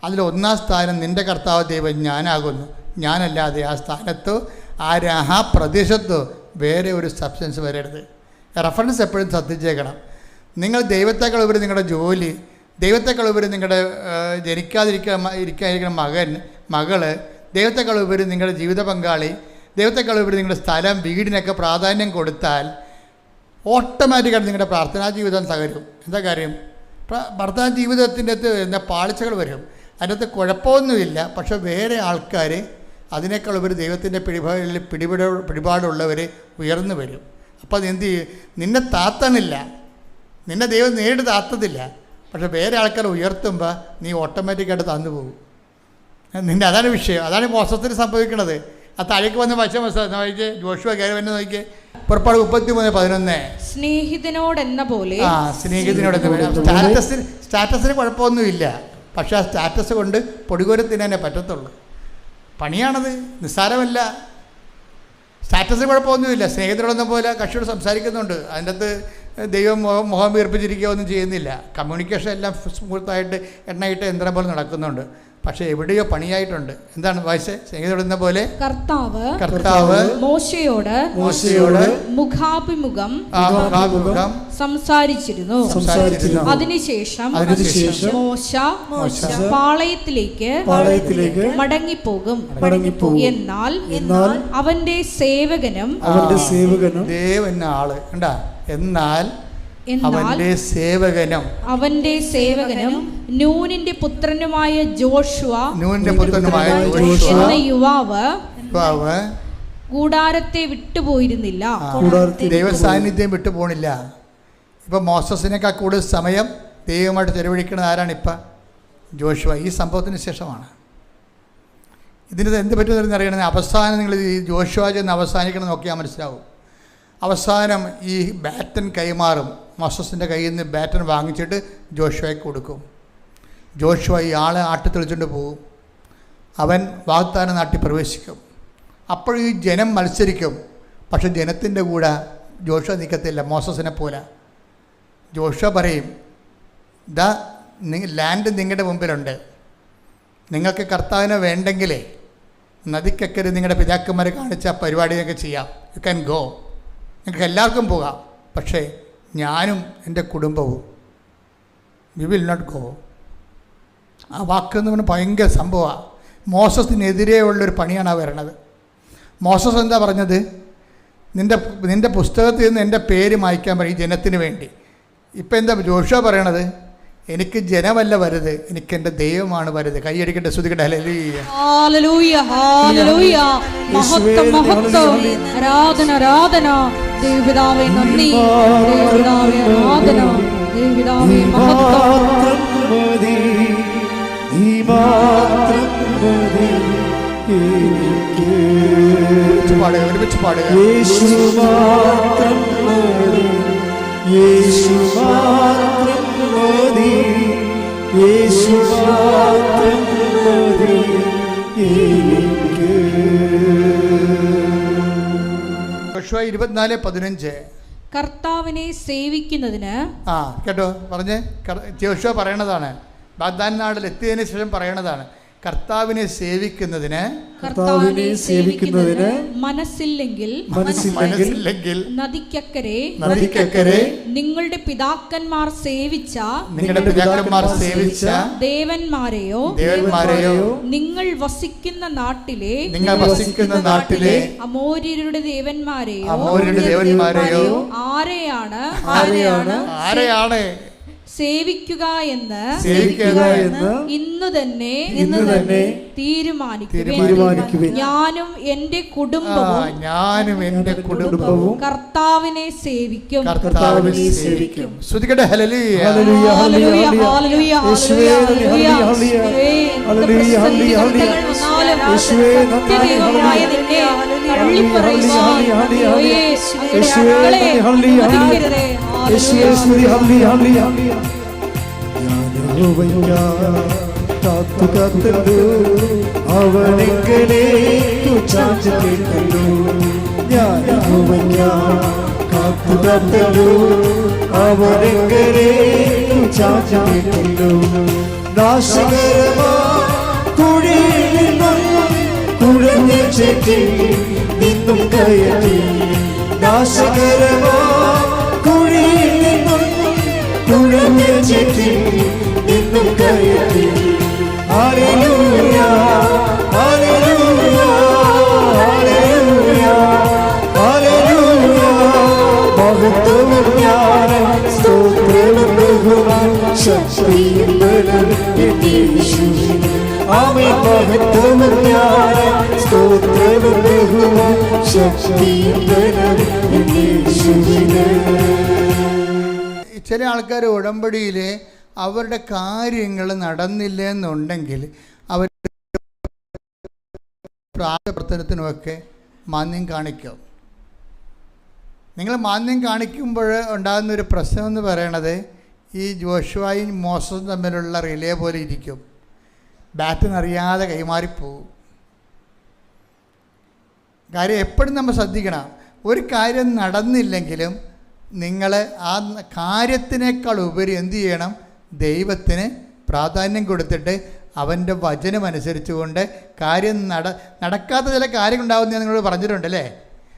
അതിൽ ഒന്നാം സ്ഥാനം നിൻ്റെ കർത്താവ് ദൈവം ഞാനാകുന്നു. ഞാനല്ലാതെ ആ സ്ഥാനത്തോ ആ പ്രദേശത്തോ വേറെ ഒരു സബ്സ്റ്റൻസ് വരരുത്. റെഫറൻസ് എപ്പോഴും ശ്രദ്ധിച്ചേക്കണം. നിങ്ങൾ ദൈവത്തെക്കാൾ ഉപരി നിങ്ങളുടെ ജോലി, ദൈവത്തെക്കാൾ ഉപരി നിങ്ങളുടെ ഇരിക്കാതിരിക്കുന്ന മകള്, ദൈവത്തെക്കാൾ ഉപരി നിങ്ങളുടെ ജീവിത പങ്കാളി, ദൈവത്തെക്കാൾ ഉപരി നിങ്ങളുടെ സ്ഥലം, വീടിനൊക്കെ പ്രാധാന്യം കൊടുത്താൽ ഓട്ടോമാറ്റിക്കായിട്ട് നിങ്ങളുടെ പ്രാർത്ഥനാ ജീവിതം തകരും. എന്താ കാര്യം? പ്രാർത്ഥനാ ജീവിതത്തിൻ്റെ അകത്ത് എന്താ പാളിച്ചകൾ വരും. അതിനകത്ത് കുഴപ്പമൊന്നുമില്ല. പക്ഷെ വേറെ ആൾക്കാർ അതിനേക്കാൾ ഉപരി ദൈവത്തിൻ്റെ പിടിപാടുള്ളവർ ഉയർന്നു വരും. അപ്പോൾ അത് എന്ത് ചെയ്യും? നിന്നെ താത്തണില്ല, നിന്നെ ദൈവം നേരിട്ട് താത്തതില്ല. പക്ഷെ വേറെ ആൾക്കാർ ഉയർത്തുമ്പോൾ നീ ഓട്ടോമാറ്റിക്കായിട്ട് തന്നു പോകും. അതാണ് വിഷയം. അതാണ് മോസത്തിന് സംഭവിക്കുന്നത്. ആ താഴേക്ക് വന്ന് വായിച്ച് ജോഷുവ കയറി വന്ന് നോക്കിയേ. പുറപ്പാട് 33:11 സ്നേഹിതനോടെന്ന പോലെ. സ്റ്റാറ്റസിന് കുഴപ്പമൊന്നുമില്ല. പക്ഷെ ആ സ്റ്റാറ്റസ് കൊണ്ട് പൊടികോരത്തിന് തന്നെ പറ്റത്തുള്ളൂ. പണിയാണത്, നിസ്സാരമല്ല. സ്റ്റാറ്റസിന് കുഴപ്പമൊന്നുമില്ല. സ്നേഹിതരോടൊന്നും പോലെ കക്ഷിയോട് സംസാരിക്കുന്നുണ്ട്. അതിൻ്റെ അകത്ത് ദൈവം മുഖം വീർപ്പിച്ചിരിക്കുക ഒന്നും ചെയ്യുന്നില്ല. കമ്മ്യൂണിക്കേഷൻ എല്ലാം സ്മൂത്തായിട്ട് എണ്ണയിട്ട് യന്ത്രം പോലെ നടക്കുന്നുണ്ട്. പക്ഷെ എവിടെയോ പണിയായിട്ടുണ്ട്. എന്താണ് വായിച്ചേ? സ്നേഹിതരോടുന്ന പോലെ കർത്താവ് മോശയോട് മുഖാഭിമുഖം സംസാരിച്ചിരുന്നു. അതിനുശേഷം മോശ പാളയത്തിലേക്ക് മടങ്ങിപ്പോകും. എന്നാൽ അവന്റെ സേവകനും ദേവനാള് കണ്ടാ, എന്നാൽ അവന്റെ സേവകനും നൂനിന്റെ പുത്രനുമായ ജോഷുവ എന്ന യുവാവ് കൂടാരത്തെ വിട്ടുപോയിരുന്നില്ല. ദൈവ സാന്നിധ്യം വിട്ടുപോണില്ല. ഇപ്പൊ മോസസിനേക്കാൾ കൂടുതൽ സമയം ദൈവമായിട്ട് ചെലവഴിക്കുന്നത് ആരാണ്? ഇപ്പം ജോഷുവ. ഈ സംഭവത്തിന് ശേഷമാണ്. ഇതിന് എന്ത് പറ്റുമെന്ന് അറിയണമെങ്കിൽ അവസാനം നിങ്ങൾ ഈ ജോഷുവ ചെന്ന് അവസാനിക്കണം നോക്കിയാൽ മനസ്സിലാവും. അവസാനം ഈ ബാറ്റൻ കൈമാറും. മോസസിൻ്റെ കയ്യിൽ നിന്ന് ബാറ്റൻ വാങ്ങിച്ചിട്ട് ജോഷുവയ്ക്ക് കൊടുക്കും. ജോഷുവ ഈ ആളെ ആട്ടിത്തെളിച്ചുകൊണ്ട് പോകും. അവൻ വാഗ്ദാന നാട്ടിൽ പ്രവേശിക്കും. അപ്പോൾ ഈ ജനം മത്സരിക്കും. പക്ഷെ ജനത്തിൻ്റെ കൂടെ ജോഷുവ നിൽക്കത്തില്ല. മോസസിനെ പോലെ ജോഷുവ പറയും, ദാ ലാൻഡ് നിങ്ങളുടെ മുമ്പിലുണ്ട്. നിങ്ങൾക്ക് കർത്താവിനെ വേണ്ടെങ്കിലേ നദിക്കക്കരെ നിങ്ങളുടെ പിതാക്കന്മാരെ കാണിച്ച പരിപാടിയൊക്കെ ചെയ്യാം. യു ക്യാൻ ഗോ, നിങ്ങൾക്ക് എല്ലാവർക്കും പോകാം. പക്ഷേ ഞാനും എൻ്റെ കുടുംബവും വി വിൽ നോട്ട് ഗോ. ആ വാക്കെന്ന് പറഞ്ഞാൽ ഭയങ്കര സംഭവമാണ്. മോസസിനെതിരെ ഉള്ളൊരു പണിയാണ് ആ വരണത്. മോസസ് എന്താ പറഞ്ഞത്? നിൻ്റെ പുസ്തകത്തിൽ നിന്ന് എൻ്റെ പേര് മായ്ക്കാൻ പറയും ജനത്തിന് വേണ്ടി. ഇപ്പം എന്താ ജോഷുവ പറയണത്? എനിക്ക് ജനമല്ല വലുത്, എനിക്ക് എൻ്റെ ദൈവമാണ് വലുത്. കൈയടിക്കട്ടെ, സ്തുതിക്കട്ടെ. ഹല്ലേലൂയ, ഹല്ലേലൂയ, ഹല്ലേലൂയ. മഹത്വം, മഹത്വം, ആരാധന, ആരാധന. ദൈവപിതാവേ നന്ദി, ദൈവപിതാവേ ആരാധന, ദൈവപിതാവേ മഹത്വം. ഒരുമിച്ച് പാടുക. യേശു മാത്രം മതി, യേശു മാത്രം മതി, യേശു മാത്രം മതി എനിക്ക്. യോശുവ 24:15. കർത്താവിനെ സേവിക്കുന്നതിന്. കേട്ടോ പറഞ്ഞേ. യോശുവ പറയണതാണ്, വാഗ്ദാന നാട്ടിൽ എത്തിയതിനു ശേഷം പറയണതാണ്. കർത്താവിനെ സേവിക്കുന്നതിന്, കർത്താവിനെ സേവിക്കുന്നതിന് മനസ്സില്ലെങ്കിൽ നദിക്കക്കരെ നിങ്ങളുടെ പിതാക്കന്മാർ സേവിച്ച ദേവന്മാരെയോ നിങ്ങൾ വസിക്കുന്ന നാട്ടിലെ അമോര്യരുടെ ദേവന്മാരെയോ ആരെയാണ് സേവിക്കുക എന്ന് ഇന്നു തന്നെ തീരുമാനിക്കുവിൻ. ഞാനും എന്റെ കുടുംബവും കർത്താവിനെ സേവിക്കും. ശ്രുതികട്ടെ. ഹല്ലേലൂയ, ഹല്ലേലൂയ, ഹല്ലേലൂയ, ഹല്ലേലൂയ, യേശുവേ നന്ദി, ഹല്ലേലൂയ, ഹല്ലേലൂയ, ഹല്ലേലൂയ, യേശുവേ നന്ദി, ദൈവമായ നിന്നെ തള്ളിപ്പറയുവാൻ യേശുവേ നന്ദി, ഹല്ലേലൂയ, യേശുവേ സ്തുതി, ഹല്ലേലൂയ, ഹല്ലേലൂയ. കാത്തു കാത്തല്ലോ അവനെങ്ങനെ ചാഞ്ചു കേട്ടല്ലോ, ഞാൻ കാത്തു കാത്തല്ലോ അവനെങ്ങനെ ചാഞ്ചു കേട്ടല്ലോ. നാശകരമാ കുഴിയിൽ നിന്നും കുഴഞ്ഞ ചെട്ടി നിന്നും കയറ്റി, നാശകരമാ കുഴിയിൽ നിന്നും കുഴഞ്ഞ ചെട്ടി നിന്നും കയറ്റി. ഹല്ലേലൂയ, ഹല്ലേലൂയ, ഹല്ലേലൂയ, ഹല്ലേലൂയ. മഹത്വവും ജ്ഞാനം സ്തോത്രവും ബഹുമാനം ശക്തിയും ബലവും യേശുവിന്. ആമേൻ. മഹത്വവും ജ്ഞാനം സ്തോത്രവും ബഹുമാനം ശക്തിയും ബലവും യേശുവിന്. ചില ആൾക്കാർ ഉടമ്പടിയിൽ അവരുടെ കാര്യങ്ങൾ നടന്നില്ല എന്നുണ്ടെങ്കിൽ അവർ പ്രാർത്ഥനത്തിനുമൊക്കെ മാന്യം കാണിക്കും. നിങ്ങൾ മാന്യം കാണിക്കുമ്പോൾ ഉണ്ടാകുന്നൊരു പ്രശ്നം എന്ന് പറയണത് ഈ ജോഷുവയും മോസസും തമ്മിലുള്ള റിലേ പോലെ ഇരിക്കും. ബാറ്റിനറിയാതെ കൈമാറിപ്പോവും. കാര്യം എപ്പോഴും നമ്മൾ ശ്രദ്ധിക്കണം. ഒരു കാര്യം നടന്നില്ലെങ്കിലും നിങ്ങൾ ആ കാര്യത്തിനേക്കാൾ ഉപരി എന്തു ചെയ്യണം? ദൈവത്തിന് പ്രാധാന്യം കൊടുത്തിട്ട് അവൻ്റെ വചനമനുസരിച്ചുകൊണ്ട് കാര്യം നടക്കാത്ത ചില കാര്യങ്ങളുണ്ടാകുന്ന ഞാൻ നിങ്ങളോട് പറഞ്ഞിട്ടുണ്ടല്ലേ.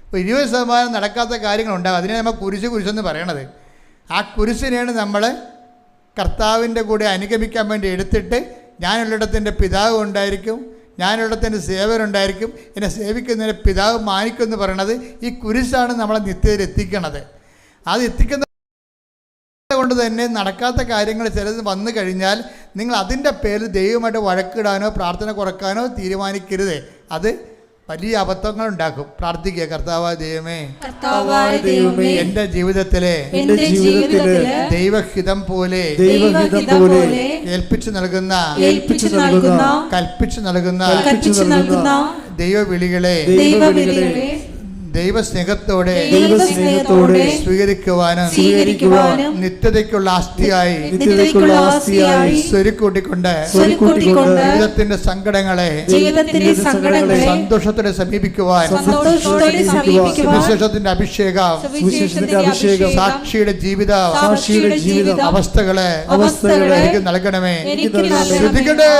ഇപ്പോൾ 20% നടക്കാത്ത കാര്യങ്ങളുണ്ടാകും. അതിനെ നമ്മൾ കുരിശെന്ന് പറയണത്. ആ കുരിശിനെയാണ് നമ്മൾ കർത്താവിൻ്റെ കൂടെ അനുഗമിക്കാൻ വേണ്ടി എടുത്തിട്ട് ഞാനുള്ളിടത്തിൻ്റെ പിതാവ് ഉണ്ടായിരിക്കും, ഞാനുള്ളിടത്തിൻ്റെ സേവനുണ്ടായിരിക്കും, എന്നെ സേവിക്കുന്നതിന് പിതാവ് മാനിക്കുമെന്ന് പറയണത് ഈ കുരിശാണ് നമ്മളെ നിത്യതയിൽ എത്തിക്കണത്. അത് എത്തിക്കുന്ന കൊണ്ട് തന്നെ നടക്കാത്ത കാര്യങ്ങൾ ചിലത് വന്നു കഴിഞ്ഞാൽ നിങ്ങൾ അതിൻ്റെ പേരിൽ ദൈവമായിട്ട് വഴക്കിടാനോ പ്രാർത്ഥന കുറക്കാനോ തീരുമാനിക്കരുത്. അത് വലിയ അബദ്ധങ്ങൾ ഉണ്ടാക്കും. പ്രാർത്ഥിക്കുക, കർത്താവായ ദൈവമേ, എൻ്റെ ജീവിതത്തിലെ ദൈവഹിതം പോലെ ഏൽപ്പിച്ചു നൽകുന്ന കൽപ്പിച്ചു നൽകുന്ന ദൈവവിളികളെ ദൈവസ്നേഹത്തോടെ സ്വീകരിക്കുവാനും നിത്യതയ്ക്കുള്ള ആസ്തിയായി സ്വരുക്കൂട്ടിക്കൊണ്ട് ജീവിതത്തിന്റെ സങ്കടങ്ങളെ സന്തോഷത്തോടെ സമീപിക്കുവാൻ സുവിശേഷത്തിന്റെ അഭിഷേകം സാക്ഷിയുടെ ജീവിത അവസ്ഥകളെ എനിക്ക് നൽകണമേ. ശ്രദ്ധിക്കട്ടെ.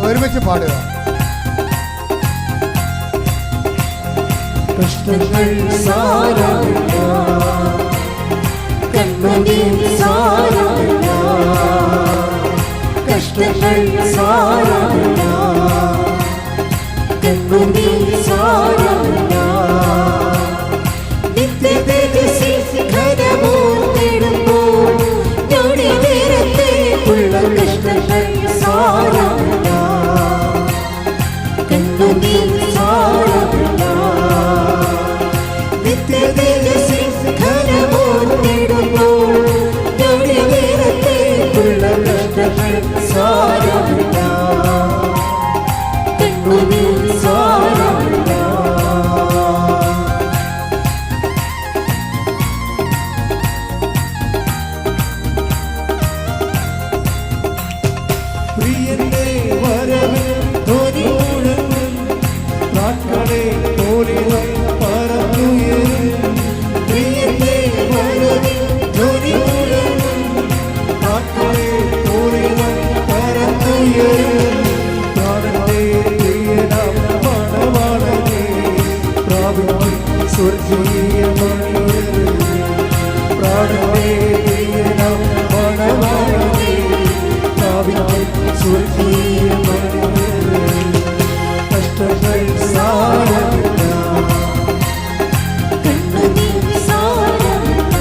ഒരുമിച്ച് പാടുക. കഷ്ടങ്ങൾ സാരമില്ല, കണ്ണുനീർ സാരമില്ല, കഷ്ടങ്ങൾ സാരമില്ല, കണ്ണുനീർ സാരമില്ല, നിത്യതേജസ്സിൽ ഘനമോർത്തിടുമ്പോൾ ഞൊടിനേരത്തേക്കുള്ള കഷ്ടങ്ങൾ സാരമില്ല, കണ്ണുനീർ സാരമില്ല, നിത്യതേജസ്സിൽ ഘനമോർത്തിടുമ്പോൾ ഞൊടിനേരത്തേക്കുള്ള കഷ്ടങ്ങൾ സാരമില്ല, കണ്ണുനീർ സാരമില്ല. പ്രിയന്റെ വരവിൽ ധ്വനി മുഴങ്ങും, നാട്കളെ പോലെ പറന്നുയരും. പ്രിയന്റെ വരവിൽ ധ്വനി മുഴങ്ങും, നാട്കളെ പോലെ പറന്നുയരും. പ്രാണന്റെ പ്രിയനാം മണവാളനെ പ്രാപിക്കും സ്വർഗീയ മണവാളനെ. പ്രാണന്റെ പ്രിയനാം മണവാളനെ പ്രാപിക്കും സ്വർഗീയ മണവാളനെ. കഷ്ടങ്ങൾ സാരമില്ല, കണ്ണുനീർ സാരമില്ല,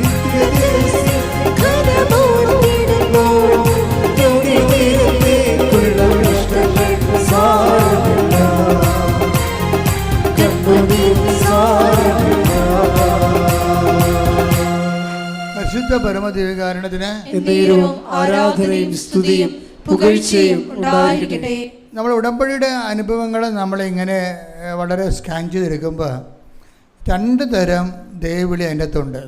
നിത്യതേജസ്സിൽ ഘനമോർത്തിടുമ്പോൾ ഞൊടിനേരത്തേക്കുള്ള കഷ്ടങ്ങൾ സാരമില്ല, കണ്ണുനീർ സാരമില്ല. പരിശുദ്ധ പരമദിവ്യകാരുണ്യത്തിന് എന്നേരവും ആരാധനയും സ്തുതിയും പുകഴ്ചയും ഉണ്ടായിരിക്കട്ടെ. നമ്മൾ ഉടമ്പടിയുടെ അനുഭവങ്ങൾ നമ്മളിങ്ങനെ വളരെ സ്കാൻ ചെയ്തെടുക്കുമ്പോൾ രണ്ട് തരം ദൈവവിളി അതിൻ്റെ അകത്തുണ്ട്.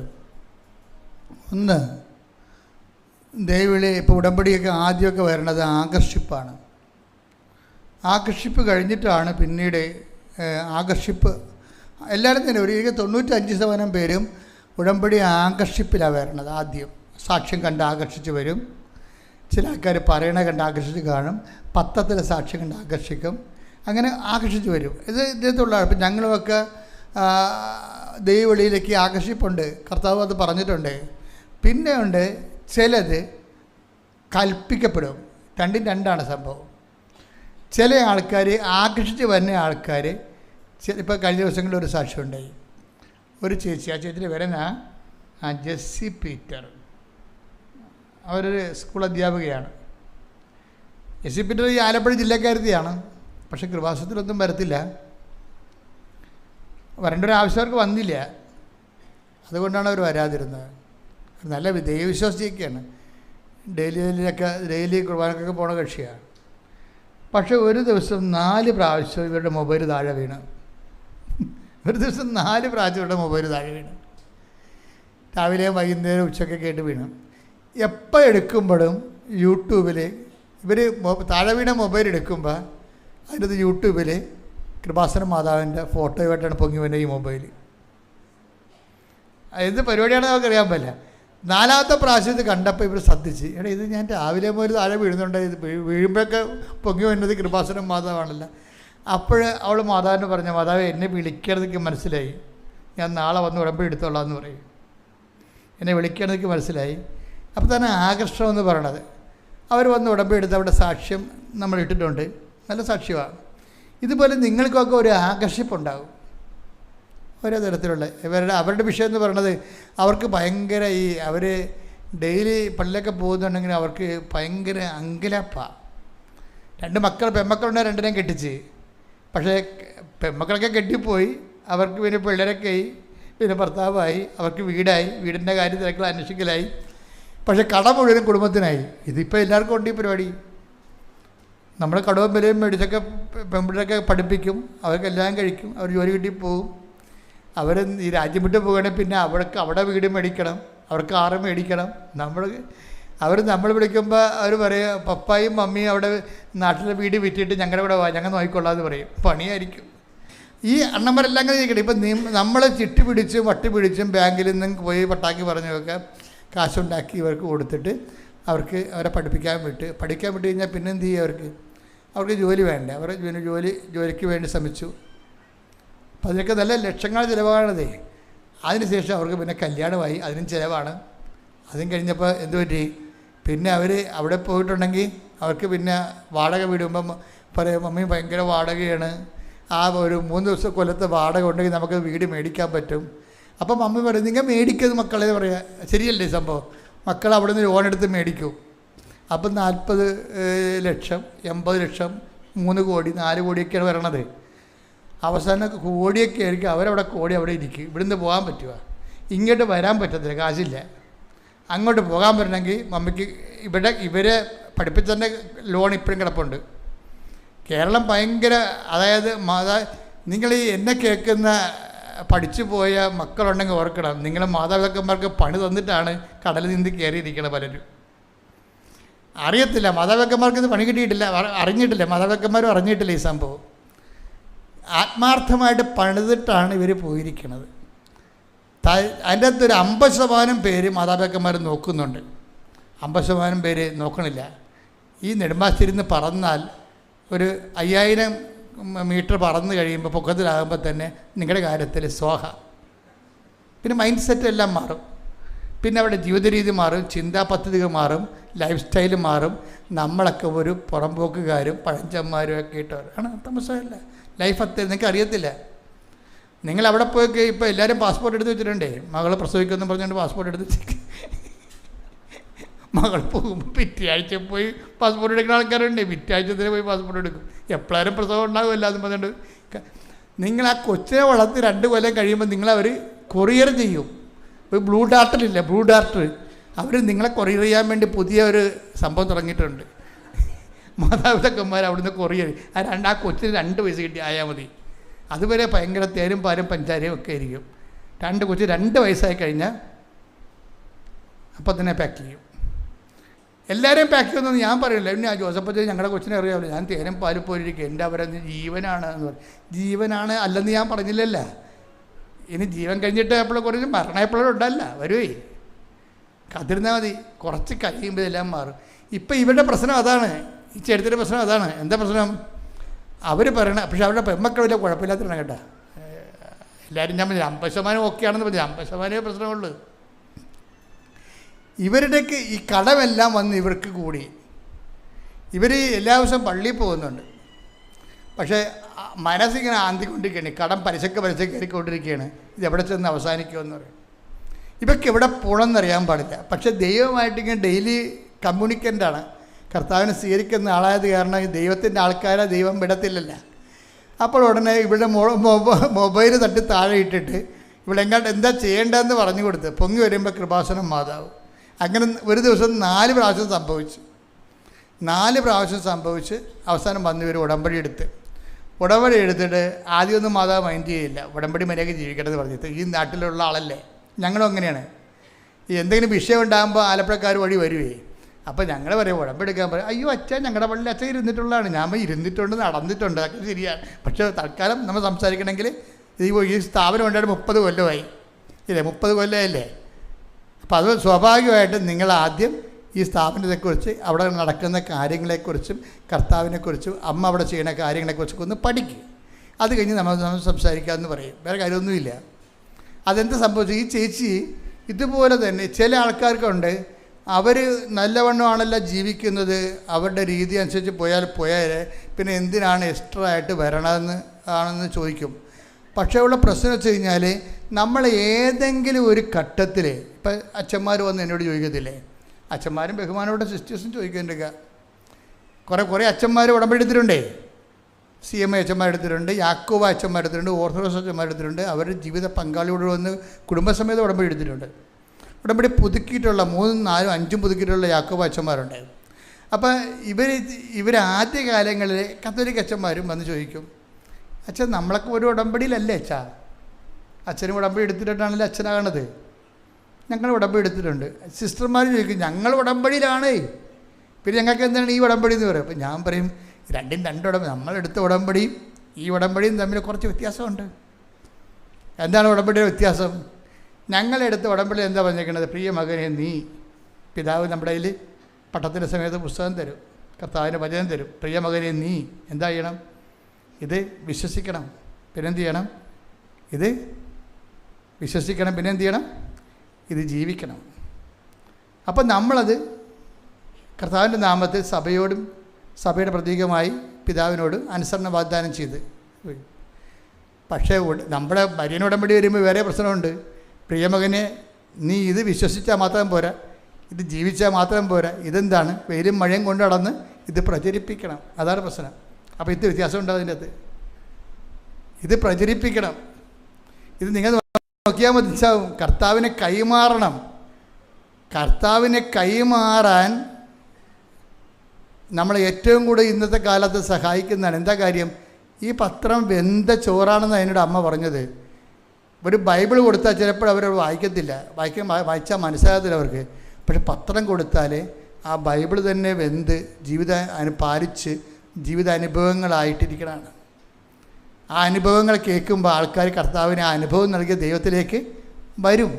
ഒന്ന്, ദൈവവിളി ഇപ്പോൾ ഉടമ്പടിയൊക്കെ ആദ്യമൊക്കെ വരണത് ആകർഷിപ്പാണ്. ആകർഷിപ്പ് കഴിഞ്ഞിട്ടാണ് പിന്നീട് ആകർഷിപ്പ് എല്ലാവരും തന്നെ ഒരു 95% പേരും ഉടമ്പടി ആകർഷിപ്പിലാണ് വരണത്. ആദ്യം സാക്ഷ്യം കണ്ട് ആകർഷിച്ച് വരും. ചില ആൾക്കാർ പറയണ കണ്ട് ആകർഷിച്ച് കാണും, പത്രത്തിലെ സാക്ഷ്യം കണ്ട് ആകർഷിക്കും, അങ്ങനെ ആകർഷിച്ച് വരും. ഇതിനകത്തുള്ളതാണ്. ഇപ്പം ഞങ്ങളുമൊക്കെ ദൈവവിളിയിലേക്ക് ആകർഷിപ്പുണ്ട്, കർത്താവ് അത് പറഞ്ഞിട്ടുണ്ട്. പിന്നെ ഉണ്ട് ചിലത് കൽപ്പിക്കപ്പെടും. രണ്ടും രണ്ടാണ് സംഭവം. ചില ആൾക്കാർ ആകർഷിച്ച് വരുന്ന ആൾക്കാർ ഇപ്പോൾ കഴിഞ്ഞ ദിവസങ്ങളിൽ ഒരു സാക്ഷ്യം ഉണ്ടായി. ഒരു ചേച്ചി, ആ ചേച്ചിയുടെ പേരെന്ന ജെസ്സി പീറ്റർ. അവരൊരു സ്കൂൾ അധ്യാപികയാണ്. ജെസ്സി പീറ്റർ ഈ ആലപ്പുഴ ജില്ലക്കാരത്തിയാണ്. പക്ഷേ കൃപാസനത്തിലൊന്നും വരത്തില്ല. വരേണ്ട ഒരു ആവശ്യം അവർക്ക് വന്നില്ല. അതുകൊണ്ടാണ് അവർ വരാതിരുന്നത്. നല്ല ദൈവവിശ്വാസിയൊക്കെയാണ്. ഡെയിലി കുർബാനക്കൊക്കെ പോണ കക്ഷിയാണ്. പക്ഷേ ഒരു ദിവസം 4 പ്രാവശ്യം ഇവരുടെ മൊബൈൽ താഴെ വീണ്. ഒരു ദിവസം 4 പ്രാവശ്യം ഇവരുടെ മൊബൈൽ താഴെ വീണ്. രാവിലെയും വൈകുന്നേരം ഉച്ചയ്ക്ക് കേട്ട് വീണ്. എപ്പോൾ എടുക്കുമ്പോഴും യൂട്യൂബിൽ ഇവർ താഴെ വീണ മൊബൈൽ എടുക്കുമ്പോൾ അതിനകത്ത് യൂട്യൂബിൽ കൃപാസന മാതാവിൻ്റെ ഫോട്ടോയുമായിട്ടാണ് പൊങ്ങി വരുന്നത് ഈ മൊബൈൽ. എന്ത് പരിപാടിയാണെന്ന് നമുക്കറിയാൻ പറ്റില്ല. 4ാമത്തെ പ്രാവശ്യത്തിൽ കണ്ടപ്പോൾ ഇവർ ശ്രദ്ധിച്ച്, എടാ ഇത് ഞാൻ രാവിലെ മുതൽ താഴെ വീഴുന്നുണ്ട്, ഇത് വീഴുമ്പോഴൊക്കെ പൊങ്ങി വരുന്നത് കൃപാസനം മാതാവാണല്ലോ. അപ്പോൾ അവൾ മാതാവിന് പറഞ്ഞു, മാതാവ് എന്നെ വിളിക്കണമെന്നൊക്കെ മനസ്സിലായി, ഞാൻ നാളെ വന്ന് ഉടമ്പടി എടുത്തോളാം എന്ന് പറയും. എന്നെ വിളിക്കണമെന്നൊക്കെ മനസ്സിലായി. അപ്പോൾ തന്നെ ആകർഷണം എന്ന് പറയണത്. അവർ വന്ന് ഉടമ്പടി എടുത്ത് അവിടെ സാക്ഷ്യം നമ്മൾ ഇട്ടിട്ടുണ്ട്, നല്ല സാക്ഷ്യമാണ്. ഇതുപോലെ നിങ്ങൾക്കൊക്കെ ഒരു ആകർഷിപ്പുണ്ടാകും ഓരോ തരത്തിലുള്ള. അവരുടെ വിഷയം എന്ന് പറയണത് അവർക്ക് ഭയങ്കര അവർ ഡെയിലി പള്ളിയിലൊക്കെ പോകുന്നുണ്ടെങ്കിൽ അവർക്ക് ഭയങ്കര അങ്കലാപ്പാണ്. 2 പെൺമക്കളുണ്ട്, 2നെയും കെട്ടിച്ച്. പക്ഷേ പെൺമക്കളൊക്കെ കെട്ടിപ്പോയി, അവർക്ക് പിന്നെ പിള്ളേരൊക്കെ ആയി, പിന്നെ ഭർത്താവായി, അവർക്ക് വീടായി, വീടിൻ്റെ കാര്യത്തിലൊക്കെ അന്വേഷിക്കലായി. പക്ഷേ കട മുഴുവൻ കുടുംബത്തിനായി. ഇതിപ്പോൾ എല്ലാവർക്കും ഉണ്ട് ഈ പരിപാടി. നമ്മൾ കടവും വിലയും മേടിച്ചൊക്കെ പെൺപിള്ളേരൊക്കെ പഠിപ്പിക്കും, അവർക്കെല്ലാം കഴിക്കും, അവർ ജോലി കിട്ടി പോകും. അവർ ഈ രാജ്യം വിട്ട് പോകുകയാണെങ്കിൽ പിന്നെ അവിടെ വീട് മേടിക്കണം, അവർക്ക് കാറ് മേടിക്കണം. നമ്മൾ വിളിക്കുമ്പോൾ അവർ പറയും പപ്പായും മമ്മിയും അവിടെ നാട്ടിലെ വീട് വിറ്റിട്ട് ഞങ്ങളുടെ ഇവിടെ വാ, ഞങ്ങൾ നോക്കിക്കൊള്ളാമെന്ന് പറയും. പണിയായിരിക്കും. ഈ അണ്ണന്മാരെല്ലാം കൂടെ ഇരിക്കട്ടെ. ഇപ്പം നമ്മൾ ചിട്ടി പിടിച്ചും വട്ടി പിടിച്ചും ബാങ്കിൽ നിന്നും പോയി പട്ടാക്കി പറഞ്ഞൊക്കെ കാശുണ്ടാക്കി ഇവർക്ക് കൊടുത്തിട്ട് അവരെ പഠിക്കാൻ വിട്ട് കഴിഞ്ഞാൽ പിന്നെ എന്ത് ചെയ്യും? അവർക്ക് ജോലി വേണ്ടേ? അവർ ജോലിക്ക് വേണ്ടി ശ്രമിച്ചു. അപ്പം അതിനൊക്കെ നല്ല ലക്ഷങ്ങൾ ചിലവാണതേ. അതിനുശേഷം അവർക്ക് പിന്നെ കല്യാണമായി, അതിനും ചിലവാണ്. അതും കഴിഞ്ഞപ്പോൾ എന്ത് പറ്റി? പിന്നെ അവർ അവിടെ പോയിട്ടുണ്ടെങ്കിൽ അവർക്ക് പിന്നെ വാടക വീടുമ്പം പറയും മമ്മി ഭയങ്കര വാടകയാണ്, ആ ഒരു 3 ദിവസം കൊല്ലത്തെ വാടക ഉണ്ടെങ്കിൽ നമുക്ക് വീട് മേടിക്കാൻ പറ്റും. അപ്പം മമ്മി പറയും നിങ്ങൾ മേടിക്കുന്നത് മക്കളെ പറയാം. ശരിയല്ലേ സംഭവം? മക്കൾ അവിടെ നിന്ന് ലോൺ എടുത്ത് മേടിക്കും. അപ്പം 40 ലക്ഷം 80 ലക്ഷം 3 കോടി 4 കോടിയൊക്കെയാണ് വരണത്. അവസാനം കോടിയൊക്കെ ആയിരിക്കും. അവരവിടെ കോടി അവിടെ ഇരിക്കും. ഇവിടുന്ന് പോകാൻ പറ്റുക? ഇങ്ങോട്ട് വരാൻ പറ്റത്തില്ല, കാശില്ല. അങ്ങോട്ട് പോകാൻ പറ്റണമെങ്കിൽ മമ്മിക്ക് ഇവരെ പഠിപ്പിച്ചതിൻ്റെ ലോൺ ഇപ്പോഴും കിടപ്പുണ്ട്. കേരളം ഭയങ്കര, അതായത് നിങ്ങൾ ഈ എന്നെ കേൾക്കുന്ന പഠിച്ചു പോയ മക്കളുണ്ടെങ്കിൽ ഓർക്കണം, നിങ്ങളെ മാതാപിതാക്കന്മാർക്ക് പണി തന്നിട്ടാണ് കടലിൽ നിന്ന് കയറിയിരിക്കണം പലരും. അറിയത്തില്ല, മാതാപിതാക്കന്മാർക്ക് ഇത് പണി കിട്ടിയിട്ടില്ല, അറിഞ്ഞിട്ടില്ല, മാതാപിതാക്കന്മാരും അറിഞ്ഞിട്ടില്ല ഈ സംഭവം. ആത്മാർത്ഥമായിട്ട് പണിതിട്ടാണ് ഇവർ പോയിരിക്കുന്നത്. അതിൻ്റെ അകത്തൊരു 50% പേര് മാതാപിതാക്കന്മാർ നോക്കുന്നുണ്ട്, 50% പേര് നോക്കണില്ല. ഈ നെടുമ്പാശ്ശേരിയിൽ പറന്നാൽ ഒരു 5000 മീറ്റർ പറന്ന് കഴിയുമ്പോൾ പൊക്കത്തിലാകുമ്പോൾ തന്നെ നിങ്ങളുടെ കാര്യത്തിൽ സ്വാഹ. പിന്നെ മൈൻഡ് സെറ്റ് എല്ലാം മാറും. പിന്നെ അവിടെ ജീവിത രീതി മാറും, ചിന്താ പദ്ധതികൾ മാറും, ലൈഫ് സ്റ്റൈൽ മാറും. നമ്മളൊക്കെ ഒരു പുറംപോക്കുകാരും പഴഞ്ചന്മാരും ഒക്കെ ഇട്ടവരാണ്. തമസമല്ല, ലൈഫ് അത്ര നിങ്ങൾക്ക് അറിയത്തില്ല. നിങ്ങൾ അവിടെ പോയി ഇപ്പോൾ എല്ലാവരും പാസ്പോർട്ട് എടുത്ത് വെച്ചിട്ടുണ്ടേ. മകൾ പ്രസവിക്കുമെന്ന് പറഞ്ഞുകൊണ്ട് പാസ്പോർട്ട് എടുത്ത് വെച്ചിട്ട് മകൾ പോകുമ്പോൾ പിറ്റേയാഴ്ച പോയി പാസ്പോർട്ട് എടുക്കുന്ന ആൾക്കാരുണ്ട്. പിറ്റേയാഴ്ചത്തിന് പോയി പാസ്പോർട്ട് എടുക്കും. എപ്പോഴും പ്രസവം ഉണ്ടാകുമല്ല എന്ന് പറഞ്ഞിട്ട് നിങ്ങൾ ആ കൊച്ചിനെ വളർത്തി 2 കൊല്ലം കഴിയുമ്പോൾ നിങ്ങളവർ കൊറിയർ ചെയ്യും. ഇപ്പോൾ ബ്ലൂ ഡാർട്ടിലില്ല, ബ്ലൂ ഡാർട്ട്, അവർ നിങ്ങളെ കൊറിയർ ചെയ്യാൻ വേണ്ടി പുതിയ ഒരു സംഭവം തുടങ്ങിയിട്ടുണ്ട്. മാതാപിതാക്കന്മാർ അവിടുന്ന് കൊറിയർ ആ കൊച്ചിന് 2 വയസ്സ് കിട്ടി ആയാൽ മതി. അതുവരെ ഭയങ്കര തേരും പാലും പഞ്ചാരയും ഒക്കെ ആയിരിക്കും. 2 വയസ്സായി കഴിഞ്ഞാൽ അപ്പം തന്നെ പാക്ക് ചെയ്യും. എല്ലാവരെയും പാക്ക് ചെയ്യുമെന്ന് ഞാൻ പറയില്ല. പിന്നെ ആ ജോസഫ് ഞങ്ങളുടെ കൊച്ചിനെ അറിയാമല്ലോ, ഞാൻ തേനും പാലും പോയിരിക്കും, എൻ്റെ അവരെന്ന് ജീവനാണ് എന്ന് പറയും. ജീവനാണ് അല്ലെന്ന് ഞാൻ പറഞ്ഞില്ലല്ലോ. ഇനി ജീവൻ കഴിഞ്ഞിട്ട് എപ്പോഴും കുറച്ച് മരണം എപ്പോഴും ഉണ്ടല്ല, വരുവേ, കാത്തിരുന്നാൽ മതി. കുറച്ച് കഴിയുമ്പോൾ ഇതെല്ലാം മാറും. ഇപ്പം ഇവരുടെ പ്രശ്നം അതാണ്, ഈ ചെറുത്തിൻ്റെ പ്രശ്നം അതാണ്. എന്താ പ്രശ്നം? അവർ പറയണം. പക്ഷെ അവരുടെ പെൺമക്കൾ വലിയ കുഴപ്പമില്ലാത്തതാണ് കേട്ടോ. എല്ലാവരും ഞാൻ 50% ഓക്കെയാണെന്ന് പറഞ്ഞു, 50% പ്രശ്നമുള്ളൂ. ഇവരുടെയൊക്കെ ഈ കടമെല്ലാം വന്ന് ഇവർക്ക് കൂടി. ഇവർ എല്ലാ ദിവസവും പള്ളിയിൽ പോകുന്നുണ്ട്, പക്ഷേ മനസ്സിങ്ങനെ ആന്തിക്കൊണ്ടിരിക്കുകയാണ്. കടം പലിശക്ക് കയറിക്കൊണ്ടിരിക്കുകയാണ്. ഇതെവിടെ ചെന്ന് അവസാനിക്കുമെന്ന് പറയും. ഇവർക്ക് എവിടെ പോകണമെന്നറിയാൻ പാടില്ല. പക്ഷേ ദൈവമായിട്ടിങ്ങനെ ഡെയിലി കമ്മ്യൂണിക്കൻ്റാണ്. കർത്താവിനെ സ്വീകരിക്കുന്ന ആളായത് കാരണം ഈ ദൈവത്തിൻ്റെ ആൾക്കാരെ ദൈവം വിടത്തില്ലല്ല. അപ്പോൾ ഉടനെ ഇവിടെ മൊബൈൽ തട്ടി താഴെ ഇട്ടിട്ട് ഇവിടെ എങ്ങാണ്ട് എന്താ ചെയ്യേണ്ടതെന്ന് പറഞ്ഞു കൊടുത്ത് പൊങ്ങി വരുമ്പോൾ കൃപാസനം മാതാവ്. അങ്ങനെ ഒരു ദിവസം 4 പ്രാവശ്യം സംഭവിച്ചു. 4 പ്രാവശ്യം സംഭവിച്ച് അവസാനം വന്ന് ഇവർ ഉടമ്പടി എടുത്തിട്ട് ആദ്യമൊന്നും മാതാവ് മൈൻഡ് ചെയ്യില്ല. ഉടമ്പടി മര്യാദയ്ക്ക് ജീവിക്കണമെന്ന് പറഞ്ഞിട്ട്, ഈ നാട്ടിലുള്ള ആളല്ലേ, ഞങ്ങളും അങ്ങനെയാണ്. ഈ എന്തെങ്കിലും വിഷയം ഉണ്ടാകുമ്പോൾ ആലപ്പുഴക്കാർ വഴി വരുവേ. അപ്പോൾ ഞങ്ങൾ പറയും ഉടമ്പെടുക്കാൻ പറയും. അയ്യോ അച്ഛൻ ഞങ്ങളുടെ പള്ളിയിൽ അച്ഛൻ ഇരുന്നിട്ടുള്ളതാണ്. ഞാൻ ഇരുന്നിട്ടുണ്ട്, നടന്നിട്ടുണ്ട്, അതൊക്കെ ശരിയാണ്. പക്ഷേ തൽക്കാലം നമ്മൾ സംസാരിക്കണമെങ്കിൽ ഈ സ്ഥാപനം ഉണ്ടായിട്ട് 30 കൊല്ലമായി ഇല്ലേ, 30 കൊല്ലമല്ലേ. അപ്പോൾ അത് സ്വാഭാവികമായിട്ടും നിങ്ങൾ ആദ്യം ഈ സ്ഥാപനത്തെക്കുറിച്ച് അവിടെ നടക്കുന്ന കാര്യങ്ങളെക്കുറിച്ചും കർത്താവിനെക്കുറിച്ചും അമ്മ അവിടെ ചെയ്യുന്ന കാര്യങ്ങളെക്കുറിച്ചൊക്കെ ഒന്ന് പഠിക്കുക. അത് കഴിഞ്ഞ് നമ്മൾ സംസാരിക്കാമെന്ന് പറയും. വേറെ കാര്യമൊന്നുമില്ല. അതെന്ത് സംഭവിച്ചു? ഈ ചേച്ചി ഇതുപോലെ തന്നെ ചില ആൾക്കാർക്കുണ്ട്, അവർ നല്ലവണ്ണമാണല്ലോ ജീവിക്കുന്നത്, അവരുടെ രീതി അനുസരിച്ച് പോയാൽ പിന്നെ എന്തിനാണ് എക്സ്ട്രാ ആയിട്ട് ആണെന്ന് ചോദിക്കും. പക്ഷേ ഉള്ള പ്രശ്നം വെച്ച് കഴിഞ്ഞാൽ നമ്മൾ ഏതെങ്കിലും ഒരു ഘട്ടത്തിൽ, ഇപ്പം അച്ഛന്മാർ വന്ന് എന്നോട് ചോദിക്കത്തില്ലേ, അച്ഛന്മാരും ബഹുമാനോടെ സിസ്റ്റേഴ്സും ചോദിക്കേണ്ടിരിക്കുക, കുറേ അച്ഛന്മാർ ഉടമ്പടി എടുത്തിട്ടുണ്ടേ. CMA അച്ഛന്മാർ എടുത്തിട്ടുണ്ട്, യാക്കോബ അച്ഛന്മാർ എടുത്തിട്ടുണ്ട്, ഓർത്തഡോക്സ് അച്ഛന്മാർ എടുത്തിട്ടുണ്ട്. അവരുടെ ജീവിത പങ്കാളിയോട് വന്ന് കുടുംബസമേതം ഉടമ്പടി എടുത്തിട്ടുണ്ട്. ഉടമ്പടി പുതുക്കിയിട്ടുള്ള 3, 4, 5 പുതുക്കിയിട്ടുള്ള യാക്കോബ അച്ഛന്മാരുണ്ട്. അപ്പോൾ ഇവർ ആദ്യ കാലങ്ങളിൽ കത്തോലിക്ക അച്ഛന്മാരും വന്ന് ചോദിക്കും, അച്ഛൻ നമ്മളൊക്കെ ഒരു ഉടമ്പടിയിലല്ലേ അച്ഛാ? അച്ഛനും ഉടമ്പടി എടുത്തിട്ടാണല്ലോ അച്ഛനാകണത്. ഞങ്ങൾ ഉടമ്പടി എടുത്തിട്ടുണ്ട്. സിസ്റ്റർമാർ ചോദിക്കും, ഞങ്ങൾ ഉടമ്പടിയിലാണേ, പിന്നെ ഞങ്ങൾക്ക് എന്താണ് ഈ ഉടമ്പടി എന്ന് പറയും. അപ്പോൾ ഞാൻ പറയും, രണ്ടും രണ്ട് ഉടമ്പടി. നമ്മളെടുത്ത ഉടമ്പടിയും ഈ ഉടമ്പടിയും തമ്മിൽ കുറച്ച് വ്യത്യാസമുണ്ട്. എന്താണ് ഉടമ്പടിയുടെ വ്യത്യാസം? ഞങ്ങളെടുത്ത ഉടമ്പടി എന്താ പറഞ്ഞേക്കുന്നത്? പ്രിയ മകനെ നീ, പിതാവ് നമ്മുടെ കയ്യിൽ പട്ടത്തിൻ്റെ സമയത്ത് പുസ്തകം തരും, കർത്താവിൻ്റെ വചനം തരും. പ്രിയ മകനെ നീ എന്താ ചെയ്യണം? ഇത് വിശ്വസിക്കണം, പിന്നെന്ത് ചെയ്യണം? ഇത് വിശ്വസിക്കണം, പിന്നെ എന്ത് ചെയ്യണം? ഇത് ജീവിക്കണം. അപ്പം നമ്മളത് കർത്താവിൻ്റെ നാമത്തിൽ സഭയോടും സഭയുടെ പ്രതീകമായി പിതാവിനോട് അനുസരണ വാഗ്ദാനം ചെയ്ത്. പക്ഷേ നമ്മുടെ മരിയൻ ഉടമ്പടി വരുമ്പോൾ വേറെ പ്രശ്നമുണ്ട്. പ്രിയമകനെ നീ ഇത് വിശ്വസിച്ചാൽ മാത്രം പോരാ, ഇത് ജീവിച്ചാൽ മാത്രം പോരാ, ഇതെന്താണ്? വെയിലും മഴയും കൊണ്ട് നടന്ന് ഇത് പ്രചരിപ്പിക്കണം. അതാണ് പ്രശ്നം. അപ്പോൾ ഇത് വ്യത്യാസമുണ്ട് അതിൻ്റെ അകത്ത്. ഇത് പ്രചരിപ്പിക്കണം. ഇത് നിങ്ങൾ നോക്കിയാൽ മനസ്സിലാവും. കർത്താവിനെ കൈമാറണം. കർത്താവിനെ കൈമാറാൻ നമ്മൾ ഏറ്റവും കൂടുതൽ ഇന്നത്തെ കാലത്ത് സഹായിക്കുന്നതാണ്. എന്താ കാര്യം? ഈ പത്രം വെന്ത ചോറാണെന്ന് അതിനോട് അമ്മ പറഞ്ഞത്. ഒരു ബൈബിൾ കൊടുത്താൽ ചിലപ്പോൾ അവർ വായിക്കത്തില്ല, വായിച്ചാൽ മനസ്സിലാകത്തില്ല അവർക്ക്. പക്ഷെ പത്രം കൊടുത്താൽ ആ ബൈബിൾ തന്നെ വെന്ത് പാലിച്ച് ജീവിതാനുഭവങ്ങളായിട്ടിരിക്കണതാണ്. ആ അനുഭവങ്ങൾ കേൾക്കുമ്പോൾ ആൾക്കാർ കർത്താവിന് ആ അനുഭവം നൽകിയ ദൈവത്തിലേക്ക് വരും.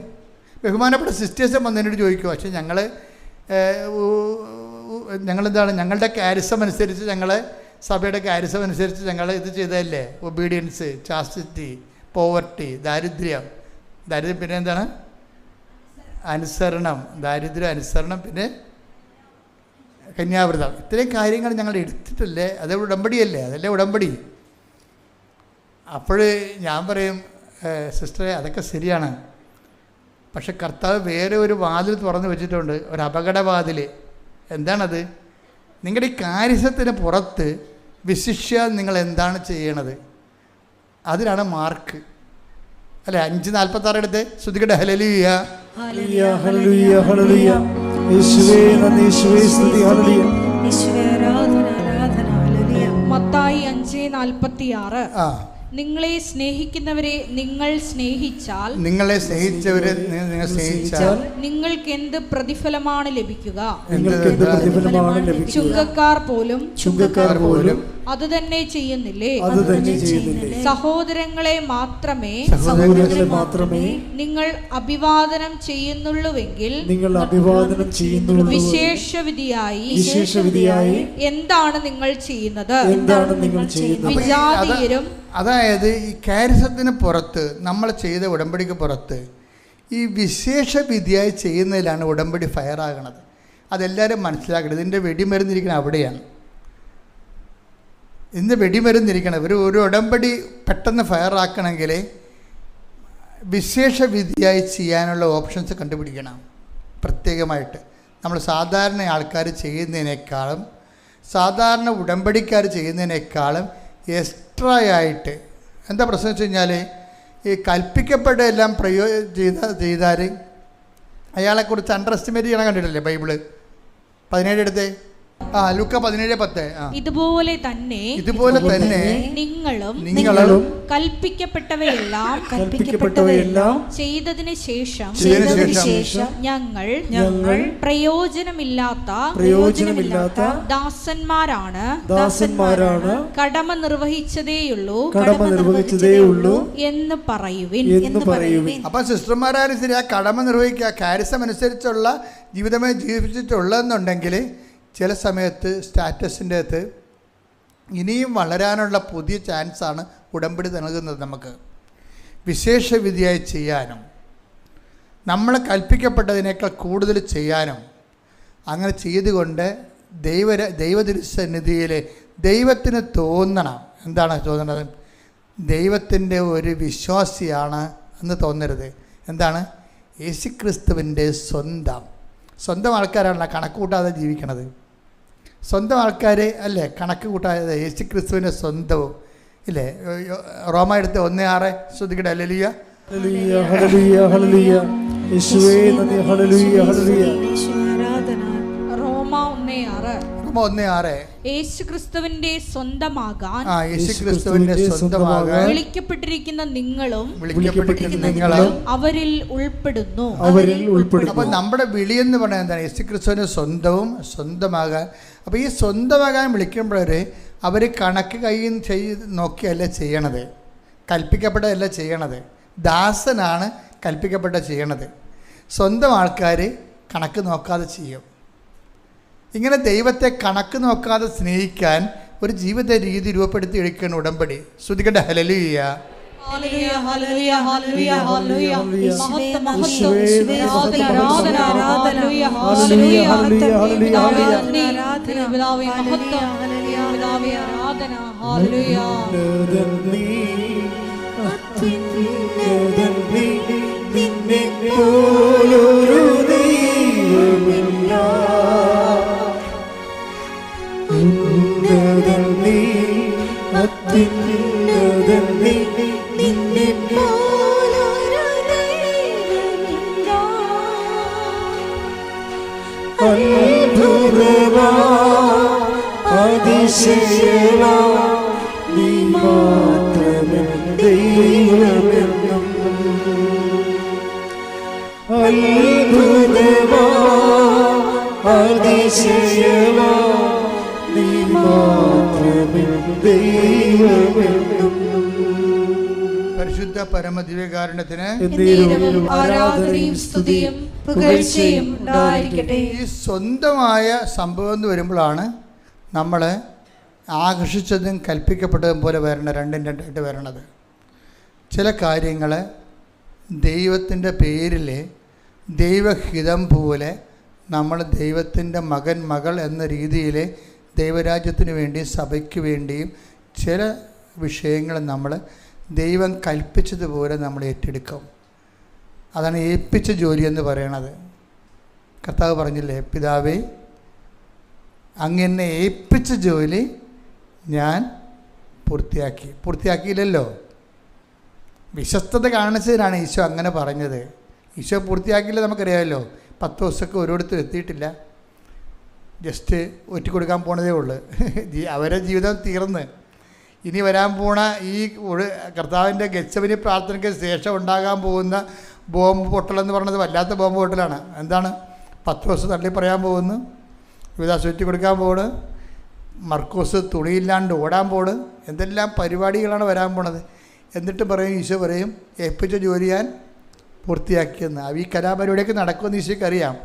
ബഹുമാനപ്പെട്ട സിസ്റ്റേഴ്സും വന്നതിനോട് ചോദിക്കും, പക്ഷേ ഞങ്ങളെന്താണ്, ഞങ്ങളുടെ കാരിസം അനുസരിച്ച്, ഞങ്ങൾ സഭയുടെ കാരിസം അനുസരിച്ച് ഞങ്ങൾ ഇത് ചെയ്തതല്ലേ? ഒബീഡിയൻസ്, ചാസ്റ്റിറ്റി, പോവർട്ടി, ദാരിദ്ര്യം, പിന്നെ എന്താണ്? അനുസരണം, ദാരിദ്ര്യം, അനുസരണം, പിന്നെ കന്യാവ്രതം. ഇത്രയും കാര്യങ്ങൾ ഞങ്ങൾ എടുത്തിട്ടല്ലേ? അത് ഉടമ്പടിയല്ലേ? അതല്ലേ ഉടമ്പടി. അപ്പോൾ ഞാൻ പറയും, സിസ്റ്ററെ അതൊക്കെ ശരിയാണ്, പക്ഷെ കർത്താവ് വേറെ ഒരു വാതിൽ തുറന്ന് വെച്ചിട്ടുണ്ട്, ഒരു അപകടവാതിൽ. എന്താണത്? നിങ്ങളുടെ ഈ കാര്യത്തിന് പുറത്ത് വിശിഷ്യ നിങ്ങൾ എന്താണ് ചെയ്യണത്? അതിലാണ് മാർക്ക്. അല്ലേ? 5:46 എടുത്ത് ശ്രുതികട്ടെ. ഹല്ലേലൂയ, ഹല്ലേലൂയ, ഹല്ലേലൂയ, ഹല്ലേലൂയ. യേശുവേ നന്ദി, യേശുവേ സ്തുതി, ഹല്ലേലൂയ. യേശുവേ ആരാധന, ആരാധന, ഹല്ലേലൂയ. മത്തായി 5:46. നിങ്ങളെ സ്നേഹിക്കുന്നവരെ നിങ്ങൾ സ്നേഹിച്ചാൽ, നിങ്ങളെ സ്നേഹിച്ചവരെ നിങ്ങൾ സ്നേഹിച്ചാൽ നിങ്ങൾക്ക് എന്ത് പ്രതിഫലമാണ് ലഭിക്കുക? ചുങ്കക്കാർ പോലും അത് തന്നെ ചെയ്യുന്നില്ലേ? സഹോദരങ്ങളെ മാത്രമേ നിങ്ങൾ അഭിവാദനം ചെയ്യുന്നുള്ളൂവെങ്കിൽ വിശേഷവിധിയായി എന്താണ് നിങ്ങൾ ചെയ്യുന്നത്? വിജാതീയരും. അതായത് ഈ കാരിസത്തിന് പുറത്ത്, നമ്മൾ ചെയ്ത ഉടമ്പടിക്ക് പുറത്ത് ഈ വിശേഷ വിധിയായി ചെയ്യുന്നതിലാണ് ഉടമ്പടി ഫയറാകണത്. അതെല്ലാവരും മനസ്സിലാക്കണം. ഇതിൻ്റെ വെടിമരുന്നിരിക്കണം അവിടെയാണ്. ഇതിൻ്റെ വെടിമരുന്നിരിക്കണം. ഒരു ഉടമ്പടി പെട്ടെന്ന് ഫയറാക്കണമെങ്കിൽ വിശേഷ വിധിയായി ചെയ്യാനുള്ള ഓപ്ഷൻസ് കണ്ടുപിടിക്കണം പ്രത്യേകമായിട്ട്. നമ്മൾ സാധാരണ ആൾക്കാർ ചെയ്യുന്നതിനേക്കാളും, സാധാരണ ഉടമ്പടിക്കാർ ചെയ്യുന്നതിനേക്കാളും എക്സ്ട്രാ ആയിട്ട്. എന്താ പ്രശ്നം വെച്ച് കഴിഞ്ഞാൽ, ഈ കൽപ്പിക്കപ്പെട്ട എല്ലാം ചെയ്താൽ അയാളെക്കുറിച്ച് അണ്ടർ എസ്റ്റിമേറ്റ് ചെയ്യണം. കണ്ടിട്ടില്ലേ ബൈബിള് 17 എടുത്തേ? ലൂക്ക 17:10. ഇതുപോലെ തന്നെ നിങ്ങളും കൽപ്പിക്കപ്പെട്ടവയെല്ലാം ചെയ്തതിന് ശേഷം ഞങ്ങൾ പ്രയോജനമില്ലാത്ത ദാസന്മാരാണ് കടമ നിർവഹിച്ചതേയുള്ളൂ എന്ന് പറയുവിൻ. അപ്പം സിസ്റ്റർമാരായാലും ശരി, ആ കടമ നിർവഹിക്കുക, കാരിസം അനുസരിച്ചുള്ള ജീവിതമേ ജീവിച്ചിട്ടുള്ളതെന്നുണ്ടെങ്കിൽ ചില സമയത്ത് സ്റ്റാറ്റസിൻ്റെ അകത്ത് ഇനിയും വളരാനുള്ള പുതിയ ചാൻസാണ് ഉടമ്പടി നൽകുന്നത്. നമുക്ക് വിശേഷവിധിയായി ചെയ്യാനും നമ്മൾ കൽപ്പിക്കപ്പെട്ടതിനേക്കാൾ കൂടുതൽ ചെയ്യാനും, അങ്ങനെ ചെയ്തുകൊണ്ട് ദൈവതിരുസന്നിധിയിൽ ദൈവത്തിന് തോന്നണം. എന്താണ് തോന്നണത്? ദൈവത്തിൻ്റെ ഒരു വിശ്വാസിയാണ് എന്ന് തോന്നരുത്. എന്താണ്? യേശുക്രിസ്തുവിൻ്റെ സ്വന്തം ആൾക്കാരാണല്ലോ കണക്ക് കൂട്ടാതെ ജീവിക്കണത്. സ്വന്തം ആൾക്കാർ അല്ലേ കണക്ക് കൂട്ടാതെ യേശു ക്രിസ്തുവിൻ്റെ സ്വന്തവും ഇല്ലേ? റോമ എടുത്ത് 1:6 ശ്രദ്ധിക്കട്ടെ. ഹല്ലേലൂയ ഹല്ലേലൂയ ഹല്ലേലൂയ ഹല്ലേലൂയ യേശുവേ നന്ദി. ഹല്ലേലൂയ ഹല്ലേലൂയ. റോമ 1:6 യേശു ക്രിസ്തുവിന്റെ സ്വന്തമാകാൻ വിളിക്കപ്പെട്ടിരിക്കുന്ന നിങ്ങളും അവരിൽ ഉൾപ്പെടുന്നു. അപ്പൊ നമ്മുടെ വിളി എന്ന് പറയുന്നത് എന്താണ്? യേശു ക്രിസ്തുവിന്റെ സ്വന്തവും സ്വന്തമാകാൻ. അപ്പൊ ഈ സ്വന്തമാകാൻ വിളിക്കുമ്പോഴേ അവർ കണക്ക് കയ്യിൽ ചെയ്ത് നോക്കിയല്ല ചെയ്യണത്, കൽപ്പിക്കപ്പെട്ടതല്ല ചെയ്യണത്. ദാസനാണ് കൽപ്പിക്കപ്പെട്ട ചെയ്യണത്. സ്വന്തം ആൾക്കാർ കണക്ക് നോക്കാതെ ചെയ്യും. ഇങ്ങനെ ദൈവത്തെ കണക്ക് നോക്കാതെ സ്നേഹിക്കാൻ ഒരു ജീവിത രീതി രൂപപ്പെടുത്തി എടുക്കുന്ന ഉടമ്പടി. ശ്രുതിക്കട്ടെ. ഹല്ലേലൂയ ഹല്ലേലൂയ ഹല്ലേലൂയ ഹല്ലേലൂയ ഹല്ലേലൂയ. മഹത്വം മഹത്വം. ആരാധന ആരാധന ഹല്ലേലൂയ ഹല്ലേലൂയ ഹല്ലേലൂയ. പിതാവേ മഹത്വം. പിതാവേ ആരാധന ഹല്ലേലൂയ. നിന്നെ പോലൊരു ദൈവമില്ല. ഉന്നതൻ നീ അത്യുന്നതൻ നീ. നിന്നെ പോലൊരു ദൈവമില്ല. അത്ഭുതമാ അതിശയമാ നീ മാത്രമേ ദൈവമെന്നും. അത്ഭുതമാ അതിശയമാ നീ മാത്രമേ ദൈവമെന്നും. പരിശുദ്ധ പരമദിവ്യകാരുണ്യത്തിന് ആരാധനയും സ്തുതിയും പുകഴ്ചയും ഉണ്ടായിരിക്കട്ടെ. ഈ സ്വന്തമായ സംഭവം എന്ന് വരുമ്പോഴാണ് നമ്മൾ ആകർഷിച്ചതും കൽപ്പിക്കപ്പെട്ടതും പോലെ വരണം, രണ്ടും രണ്ടായിട്ട് വരണത്. ചില കാര്യങ്ങൾ ദൈവത്തിൻ്റെ പേരിൽ ദൈവഹിതം പോലെ നമ്മൾ ദൈവത്തിൻ്റെ മകൻ മകൾ എന്ന രീതിയിൽ ദൈവരാജ്യത്തിന് വേണ്ടി സഭയ്ക്ക് വേണ്ടിയും ചില വിഷയങ്ങൾ നമ്മൾ ദൈവം കൽപ്പിച്ചതുപോലെ നമ്മൾ ഏറ്റെടുക്കും. അതാണ് ഏൽപ്പിച്ച ജോലി എന്ന് പറയണത്. കർത്താവ് പറഞ്ഞില്ലേ, പിതാവേ അങ്ങ് എന്നെ ഏൽപ്പിച്ച ജോലി ഞാൻ പൂർത്തിയാക്കിയില്ലല്ലോ. വിശ്വസ്തത കാണിച്ചതിനാണ് ഈശോ അങ്ങനെ പറഞ്ഞത്. ഈശോ പൂർത്തിയാക്കിയില്ല നമുക്കറിയാമല്ലോ. 10 ദിവസമൊക്കെ ഓരോരുത്തരും എത്തിയിട്ടില്ല, ജസ്റ്റ് ഒറ്റിക്കൊടുക്കാൻ പോണതേ ഉള്ളൂ. അവരുടെ ജീവിതം തീർന്ന് ഇനി വരാൻ പോണ ഈ കർത്താവിൻ്റെ ഗെത്സമനി പ്രാർത്ഥനയ്ക്ക് ശേഷം ഉണ്ടാകാൻ പോകുന്ന ബോംബ് പൊട്ടലെന്ന് പറയുന്നത് വല്ലാത്ത ബോംബ് പൊട്ടലാണ്. എന്താണ്? 10 ദിവസം തള്ളി പറയാൻ പോകുന്നു, യുവദാസ് ഒറ്റി കൊടുക്കാൻ പോണ്, മർക്കോസ് തുണിയില്ലാണ്ട് ഓടാൻ പോണ്, എന്തെല്ലാം പരിപാടികളാണ് വരാൻ പോണത്. എന്നിട്ട് പറയും, ഈശോ പറയും ഏൽപ്പിച്ച ജോലി ഞാൻ പൂർത്തിയാക്കിയെന്ന്. ഈ കലാപരിപാടിയൊക്കെ നടക്കുമെന്ന് ഈശോയ്ക്ക് അറിയാം.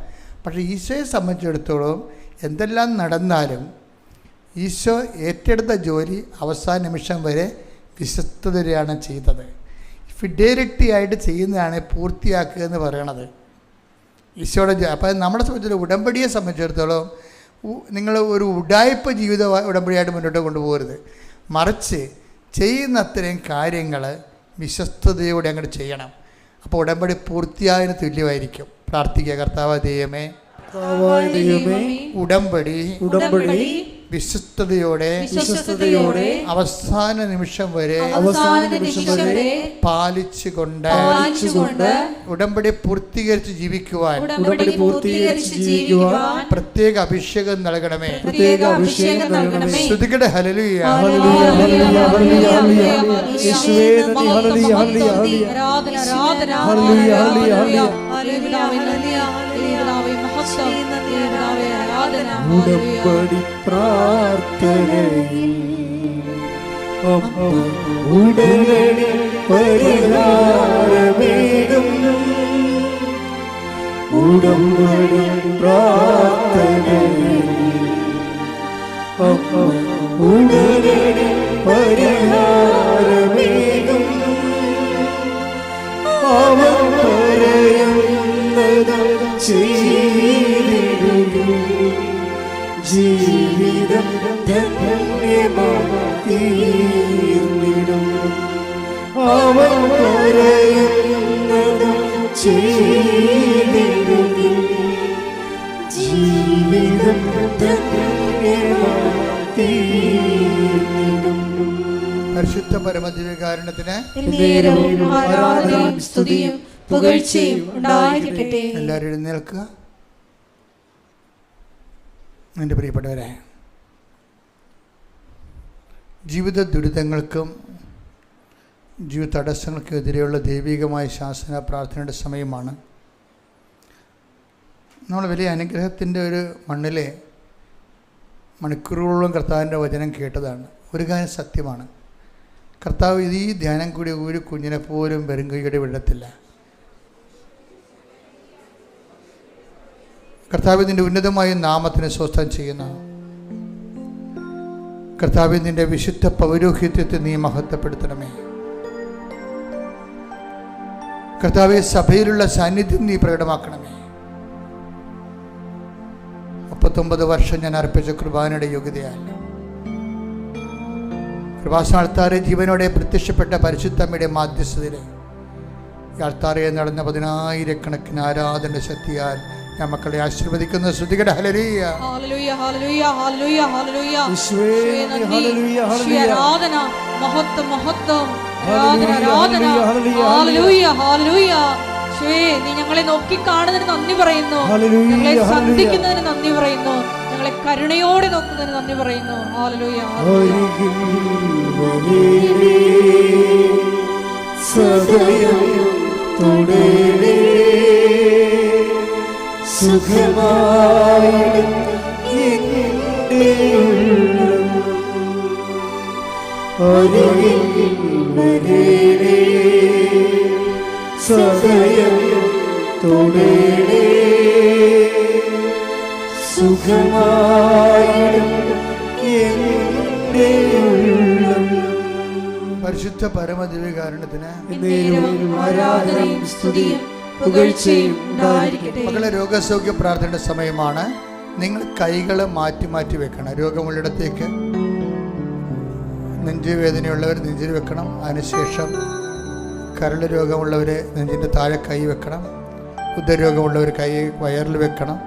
പക്ഷേ ഈശോയെ സംബന്ധിച്ചിടത്തോളം എന്തെല്ലാം നടന്നാലും ഈശോ ഏറ്റെടുത്ത ജോലി അവസാന നിമിഷം വരെ വിശ്വസ്തതയാണ് ചെയ്തത്. ഫിഡേലിറ്റി ആയിട്ട് ചെയ്യുന്നതാണ് പൂർത്തിയാക്കുക എന്ന് പറയണത് ഈശോയുടെ. അപ്പം നമ്മളെ സംബന്ധിച്ചിടത്തോളം ഉടമ്പടിയെ സംബന്ധിച്ചിടത്തോളം നിങ്ങൾ ഒരു ഉഡായിപ്പ് ജീവിത ഉടമ്പടിയായിട്ട് മുന്നോട്ട് കൊണ്ടുപോകരുത്. മറിച്ച് ചെയ്യുന്ന അത്രയും കാര്യങ്ങൾ വിശ്വസ്തയോടെ അങ്ങോട്ട് ചെയ്യണം. അപ്പോൾ ഉടമ്പടി പൂർത്തിയായതിന് തുല്യമായിരിക്കും. പ്രാർത്ഥിക്കുക. കർത്താവ് ദൈവമേ, ഉടമ്പടി വിശ്വസ്തയോടെ അവസാന നിമിഷം വരെ പാലിച്ചുകൊണ്ട് ഉടമ്പടി പൂർത്തീകരിച്ച് ജീവിക്കുവാൻ പ്രത്യേക അഭിഷേകം നൽകണമേ. ശ്രുതികടെ ഹല്ലേലൂയ. ഉടമ്പടി പ്രാർത്ഥനയിൽ ഉടനടി പരിഹാരമേകും. ഉടമ്പടി പ്രാർത്ഥനയിൽ ഉടനടി പരിഹാരമേകും. അവൻ പറയുന്നത് ചെയ്തിടും. ജീവിതം ധന്യമായിത്തീർന്നിടും. അവൻ പറയുന്നത് ചെയ്തിടും. ജീവിതം ധന്യ പരിശുദ്ധ പരമദിവ്യകാരുണ്യത്തിന് ആരാധനയും സ്തുതിയും പുകഴ്ചയും ഉണ്ടായിരിക്കട്ടെ. എല്ലാവരും എഴുന്നേൽക്കുക. എൻ്റെ പ്രിയപ്പെട്ടവരെ, ജീവിത ദുരിതങ്ങൾക്കും ജീവിത തടസ്സങ്ങൾക്കെതിരെയുള്ള ദൈവികമായ ശാസന പ്രാർത്ഥനയുടെ സമയമാണ്. നമ്മൾ വലിയ അനുഗ്രഹത്തിൻ്റെ ഒരു മണ്ണിലെ മണിക്കൂറുകളോളം കർത്താവിൻ്റെ വചനം കേട്ടതാണ്. ഒരു കാര്യം സത്യമാണ്, കർത്താവ് ഈ ധ്യാനം കൂടി ഒരു കുഞ്ഞിനെ പോലും വെറും കൈയോടെ വിടത്തില്ല. കർത്താവ് നിൻ്റെ ഉന്നതമായ നാമത്തിന് സ്വസ്ഥം ചെയ്യുന്ന കർത്താവ്, നിൻ്റെ വിശുദ്ധ പൗരോഹിത്യത്തെ നീ മഹത്വപ്പെടുത്തണമേ. കർത്താവെ, സഭയിലുള്ള സാന്നിധ്യം നീ പ്രകടമാക്കണമേ. 39 വർഷം ഞാൻ അർപ്പിച്ച കുർബാനയുടെ യോഗ്യതയാൽ കൃപാസന ആൾത്താരെ ജീവനോടെ പ്രത്യക്ഷപ്പെട്ട പരിശുദ്ധമ്മയുടെ മാധ്യസ്ഥതയിൽ ഈ ആൾത്താരെ നടന്ന 10,000 ആരാധന ശക്തിയാൽ ഞാൻ മക്കളെ ആശീർവദിക്കുന്നു. ശ്രുതികട ഹല്ലേലൂയ, ഹല്ലേലൂയ, ഹല്ലേലൂയ, ഹല്ലേലൂയ, ഹല്ലേലൂയ. യേശുവേ ഹല്ലേലൂയ, ഹല്ലേലൂയ. ആരാധന, മഹത്വം, മഹത്വം. ആരാധന, ആരാധന. ഹല്ലേലൂയ, ഹല്ലേലൂയ. യേശുവേ, നീ ഞങ്ങളെ നോക്കി കാണുന്നതിന് നന്ദി പറയുന്നു. ഞങ്ങളെ സന്ധിക്കുന്നതിന് നന്ദി പറയുന്നു. ഞങ്ങളെ കരുണയോടെ നോക്കുന്നതിന് നന്ദി പറയുന്നു. ഹല്ലേലൂയ. പരിശുദ്ധ പരമദിവ്യകാരുണ്യത്തിന് ആരാധനയും സ്തുതിയും പുകഴ്ചയും ഉണ്ടായിരിക്കട്ടെ. മക്കളെ, രോഗസൗഖ്യ പ്രാർത്ഥനയുടെ സമയമാണ്. നിങ്ങൾ കൈകൾ മാറ്റി മാറ്റി വെക്കണം. രോഗമുള്ളിടത്തേക്ക് നെഞ്ചുവേദനയുള്ളവർ നെഞ്ചിൽ വെക്കണം. അതിനുശേഷം കരൾ രോഗമുള്ളവർ നെഞ്ചിൻ്റെ താഴെ കൈ വെക്കണം. ഉദരരോഗമുള്ളവർ കൈ വയറിൽ വെക്കണം.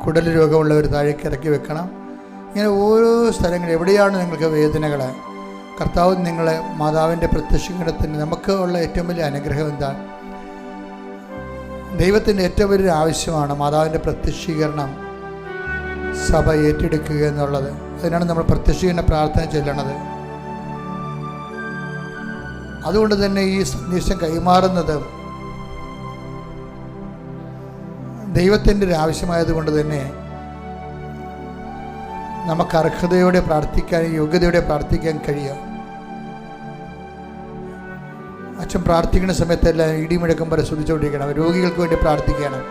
കുടൽ രോഗമുള്ളവർ താഴേക്ക് ഇറക്കി വെക്കണം. ഇങ്ങനെ ഓരോ സ്ഥലങ്ങൾ എവിടെയാണ് നിങ്ങൾക്ക് വേദനകൾ, കർത്താവ് നിങ്ങളെ മാതാവിൻ്റെ പ്രത്യക്ഷീകരണത്തിന് നമുക്ക് ഉള്ള ഏറ്റവും വലിയ അനുഗ്രഹം എന്താണ്? ദൈവത്തിൻ്റെ ഏറ്റവും വലിയൊരു ആവശ്യമാണ് മാതാവിൻ്റെ പ്രത്യക്ഷീകരണം സഭ ഏറ്റെടുക്കുക എന്നുള്ളത്. അതിനാണ് നമ്മൾ പ്രത്യക്ഷീകരണ പ്രാർത്ഥന ചൊല്ലണത്. അതുകൊണ്ട് തന്നെ ഈ സന്ദേശം കൈമാറുന്നത് ദൈവത്തിൻ്റെ ഒരു ആവശ്യമായതുകൊണ്ട് തന്നെ നമുക്ക് അർഹതയോടെ പ്രാർത്ഥിക്കാൻ, യോഗ്യതയോടെ പ്രാർത്ഥിക്കാൻ കഴിയുക. അച്ഛൻ പ്രാർത്ഥിക്കുന്ന സമയത്തെല്ലാം ഇടിമുഴക്കം പോലെ ശ്രദ്ധിച്ചുകൊണ്ടിരിക്കണം. രോഗികൾക്ക് വേണ്ടി പ്രാർത്ഥിക്കണം.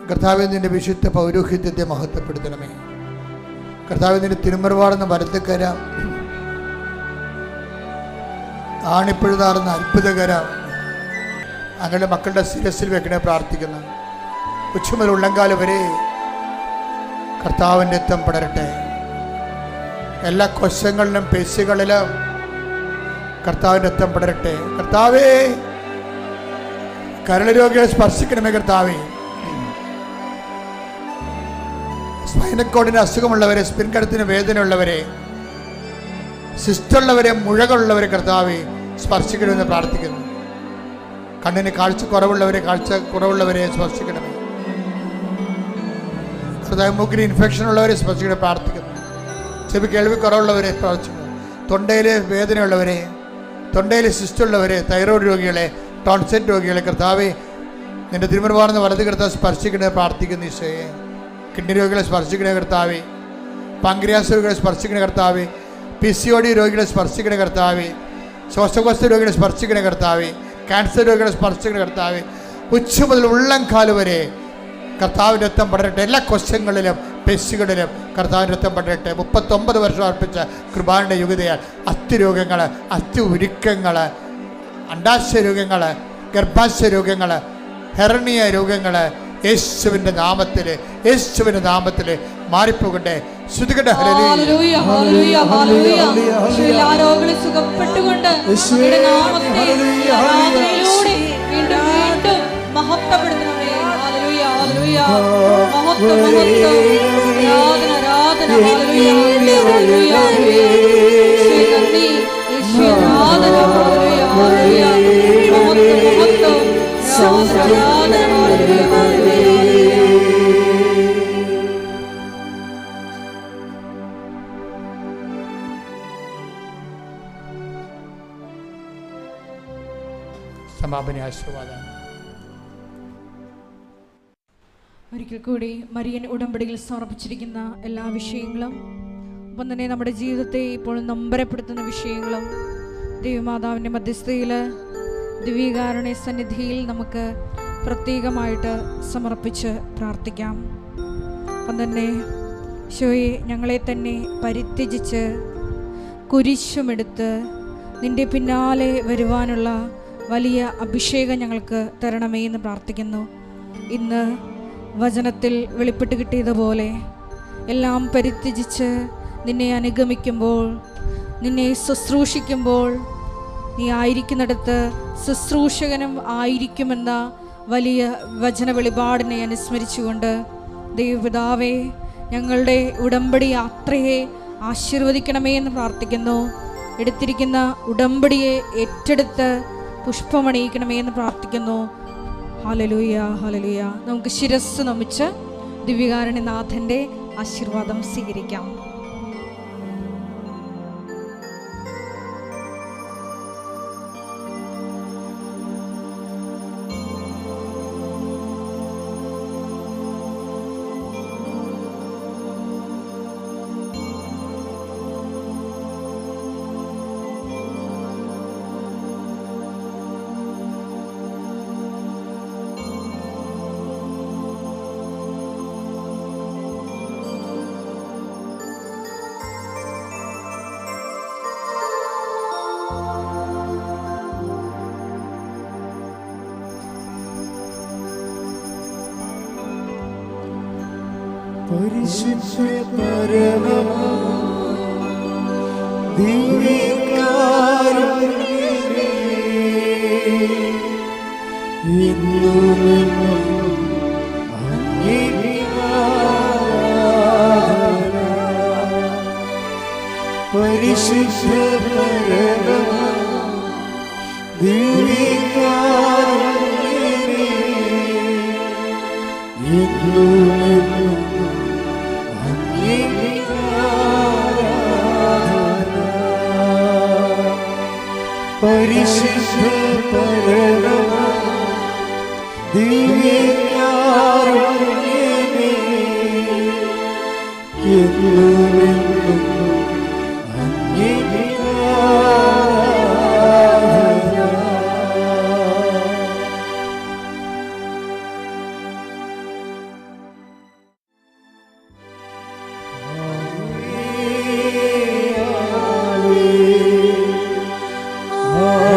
കർത്താവേ, നിൻ്റെ വിശുദ്ധ പൗരോഹിത്യത്തെ മഹത്വപ്പെടുത്തണമേ. കർത്താവേ, നിൻ്റെ തിരുമറുപാടുന്ന വലത്തുകര, ആണിപ്പഴുതാറുന്ന അത്ഭുതകര അങ്ങനെ മക്കളുടെ ശിരസിൽ വെക്കണേ പ്രാർത്ഥിക്കുന്നു. ഉച്ചമുതൽ ഉള്ളങ്കാല് വരെ കർത്താവിൻ്റെ രക്തം പടരട്ടെ. എല്ലാ കോശങ്ങളിലും പേശികളിലും കർത്താവിൻ്റെ രക്തം പടരട്ടെ. കർത്താവേ, കരൾ രോഗികളെ സ്പർശിക്കണമേ. കർത്താവേ, സ്പൈനക്കോഡിന് അസുഖമുള്ളവരെ, സ്പിൻകടത്തിന് വേദനയുള്ളവരെ, സിസ്റ്റുള്ളവരെ, മുഴകളുള്ളവരെ കർത്താവേ സ്പർശിക്കണമെന്ന് പ്രാർത്ഥിക്കുന്നു. കണ്ണിന് കാഴ്ച കുറവുള്ളവരെ സ്പർശിക്കണമേ. കർത്താവ്, മൂക്കിന് ഇൻഫെക്ഷൻ ഉള്ളവരെ സ്പർശിക്കണേ പ്രാർത്ഥിക്കുന്നു. ചെവി കേൾവി കുറവുള്ളവരെ സ്പർശിക്കുന്നു. തൊണ്ടയിലെ വേദനയുള്ളവരെ, തൊണ്ടയിലെ സിസ്റ്റുള്ളവരെ, തൈറോയ്ഡ് രോഗികളെ, ടോൺസെറ്റ് രോഗികളെ കർത്താവേ നിൻ്റെ തിരുമറുപാടുന്ന വലത് കർത്താവ് സ്പർശിക്കണേ പ്രാർത്ഥിക്കുന്നു. ഈശോയെ, കിഡ്നി രോഗികളെ സ്പർശിക്കണേ കർത്താവേ. പാങ്ക്രിയാസ് രോഗികളെ സ്പർശിക്കണേ കർത്താവേ. PCOD രോഗികളെ സ്പർശിക്കണേ കർത്താവേ. ശ്വാസകോശ രോഗികളെ സ്പർശിക്കണേ കർത്താവേ. ക്യാൻസർ രോഗികളെ സ്പർശിക്കണേ കർത്താവേ. ഉച്ച മുതൽ ഉള്ളംകാല് വരെ കർത്താവിൻ്റെ രക്തം പടരട്ടെ. എല്ലാ കോശങ്ങളിലും പേശികളിലും കർത്താവിൻ്റെ രക്തം പടരട്ടെ. 39 വർഷം അർപ്പിച്ച കൃപാന്റെ യോഗ്യതയാൽ അസ്ഥി രോഗങ്ങൾ, അസ്ഥി ഉരുക്കങ്ങൾ, അണ്ഡാശയ രോഗങ്ങൾ, ഗർഭാശയ രോഗങ്ങൾ, ഹെർണിയ രോഗങ്ങൾ യേശുവിൻ്റെ നാമത്തിൽ മാറിപ്പോകട്ടെ. ശ്രുതികട്ടെ. ഹല്ലേലൂയ, ഹല്ലേലൂയ, ഹല്ലേലൂയ. എല്ലാ രോഗികളെ സുഖപ്പെട്ടുകൊണ്ട് അങ്ങയുടെ നാമത്തെ ആരാധനയിലൂടെ വീണ്ടും വീണ്ടും മഹത്വപ്പെടുത്തണമേ. ഹല്ലേലൂയ, ഹല്ലേലൂയ. മഹത്വം മഹത്വം ആരാധന ആരാധന ഹല്ലേലൂയ ഹല്ലേലൂയ യേശുവേ നന്ദി യേശുവേ ആരാധന ഹല്ലേലൂയ ഹല്ലേലൂയ മഹത്വം മഹത്വം ആരാധന ഹല്ലേലൂയ ഹല്ലേലൂയ. സമാപന ആശീർവാദം. ഒരിക്കൽ കൂടി മരിയൻ ഉടമ്പടിയിൽ സമർപ്പിച്ചിരിക്കുന്ന എല്ലാ വിഷയങ്ങളും ഒപ്പം തന്നെ നമ്മുടെ ജീവിതത്തെ ഇപ്പോൾ നൊമ്പരപ്പെടുത്തുന്ന വിഷയങ്ങളും ദൈവമാതാവിൻ്റെ മധ്യസ്ഥയിൽ ദിവ്യകാരുണ്യ സന്നിധിയിൽ നമുക്ക് പ്രത്യേകമായിട്ട് സമർപ്പിച്ച് പ്രാർത്ഥിക്കാം. അപ്പം തന്നെ ഈശോയെ ഞങ്ങളെ തന്നെ പരിത്യജിച്ച് കുരിശുമെടുത്ത് നിൻ്റെ പിന്നാലെ വരുവാനുള്ള വലിയ അഭിഷേകം ഞങ്ങൾക്ക് തരണമേ എന്ന് പ്രാർത്ഥിക്കുന്നു. ഇന്ന് വചനത്തിൽ വെളിപ്പെട്ട് കിട്ടിയതുപോലെ എല്ലാം പരിത്യജിച്ച് നിന്നെ അനുഗമിക്കുമ്പോൾ, നിന്നെ ശുശ്രൂഷിക്കുമ്പോൾ നീ ആയിരിക്കുന്നിടത്ത് ശുശ്രൂഷകനും ആയിരിക്കുമെന്ന വലിയ വചന വെളിപാടിനെ അനുസ്മരിച്ചുകൊണ്ട് ദൈവപിതാവേ ഞങ്ങളുടെ ഉടമ്പടി യാത്രയെ ആശീർവദിക്കണമേ എന്ന് പ്രാർത്ഥിക്കുന്നു. എടുത്തിരിക്കുന്ന ഉടമ്പടിയെ ഏറ്റെടുത്ത് പുഷ്പമണിയിക്കണമേ എന്ന് പ്രാർത്ഥിക്കുന്നു. Hallelujah hallelujah. നമുക്ക് ശിരസ്സ് നമിച്ച് ദിവ്യകാരുണ്യനാഥൻ്റെ ആശീർവാദം സ്വീകരിക്കാം. പരിശുദ്ധ പരമ ദിവ്യകാരുണ്യമേ, ഇന്നുമെന്നും അങ്ങേക്ക് ആരാധന. പരിശുദ്ധ പരമ ദിവ്യകാരുണ്യമേ, ഇന്നുമെന്നും പരിശുദ്ധ പരമ ദിവ്യകാരുണ്യമേ, എന്നുമെന്നും അങ്ങേക്ക് ആരാധന. ആമേൻ.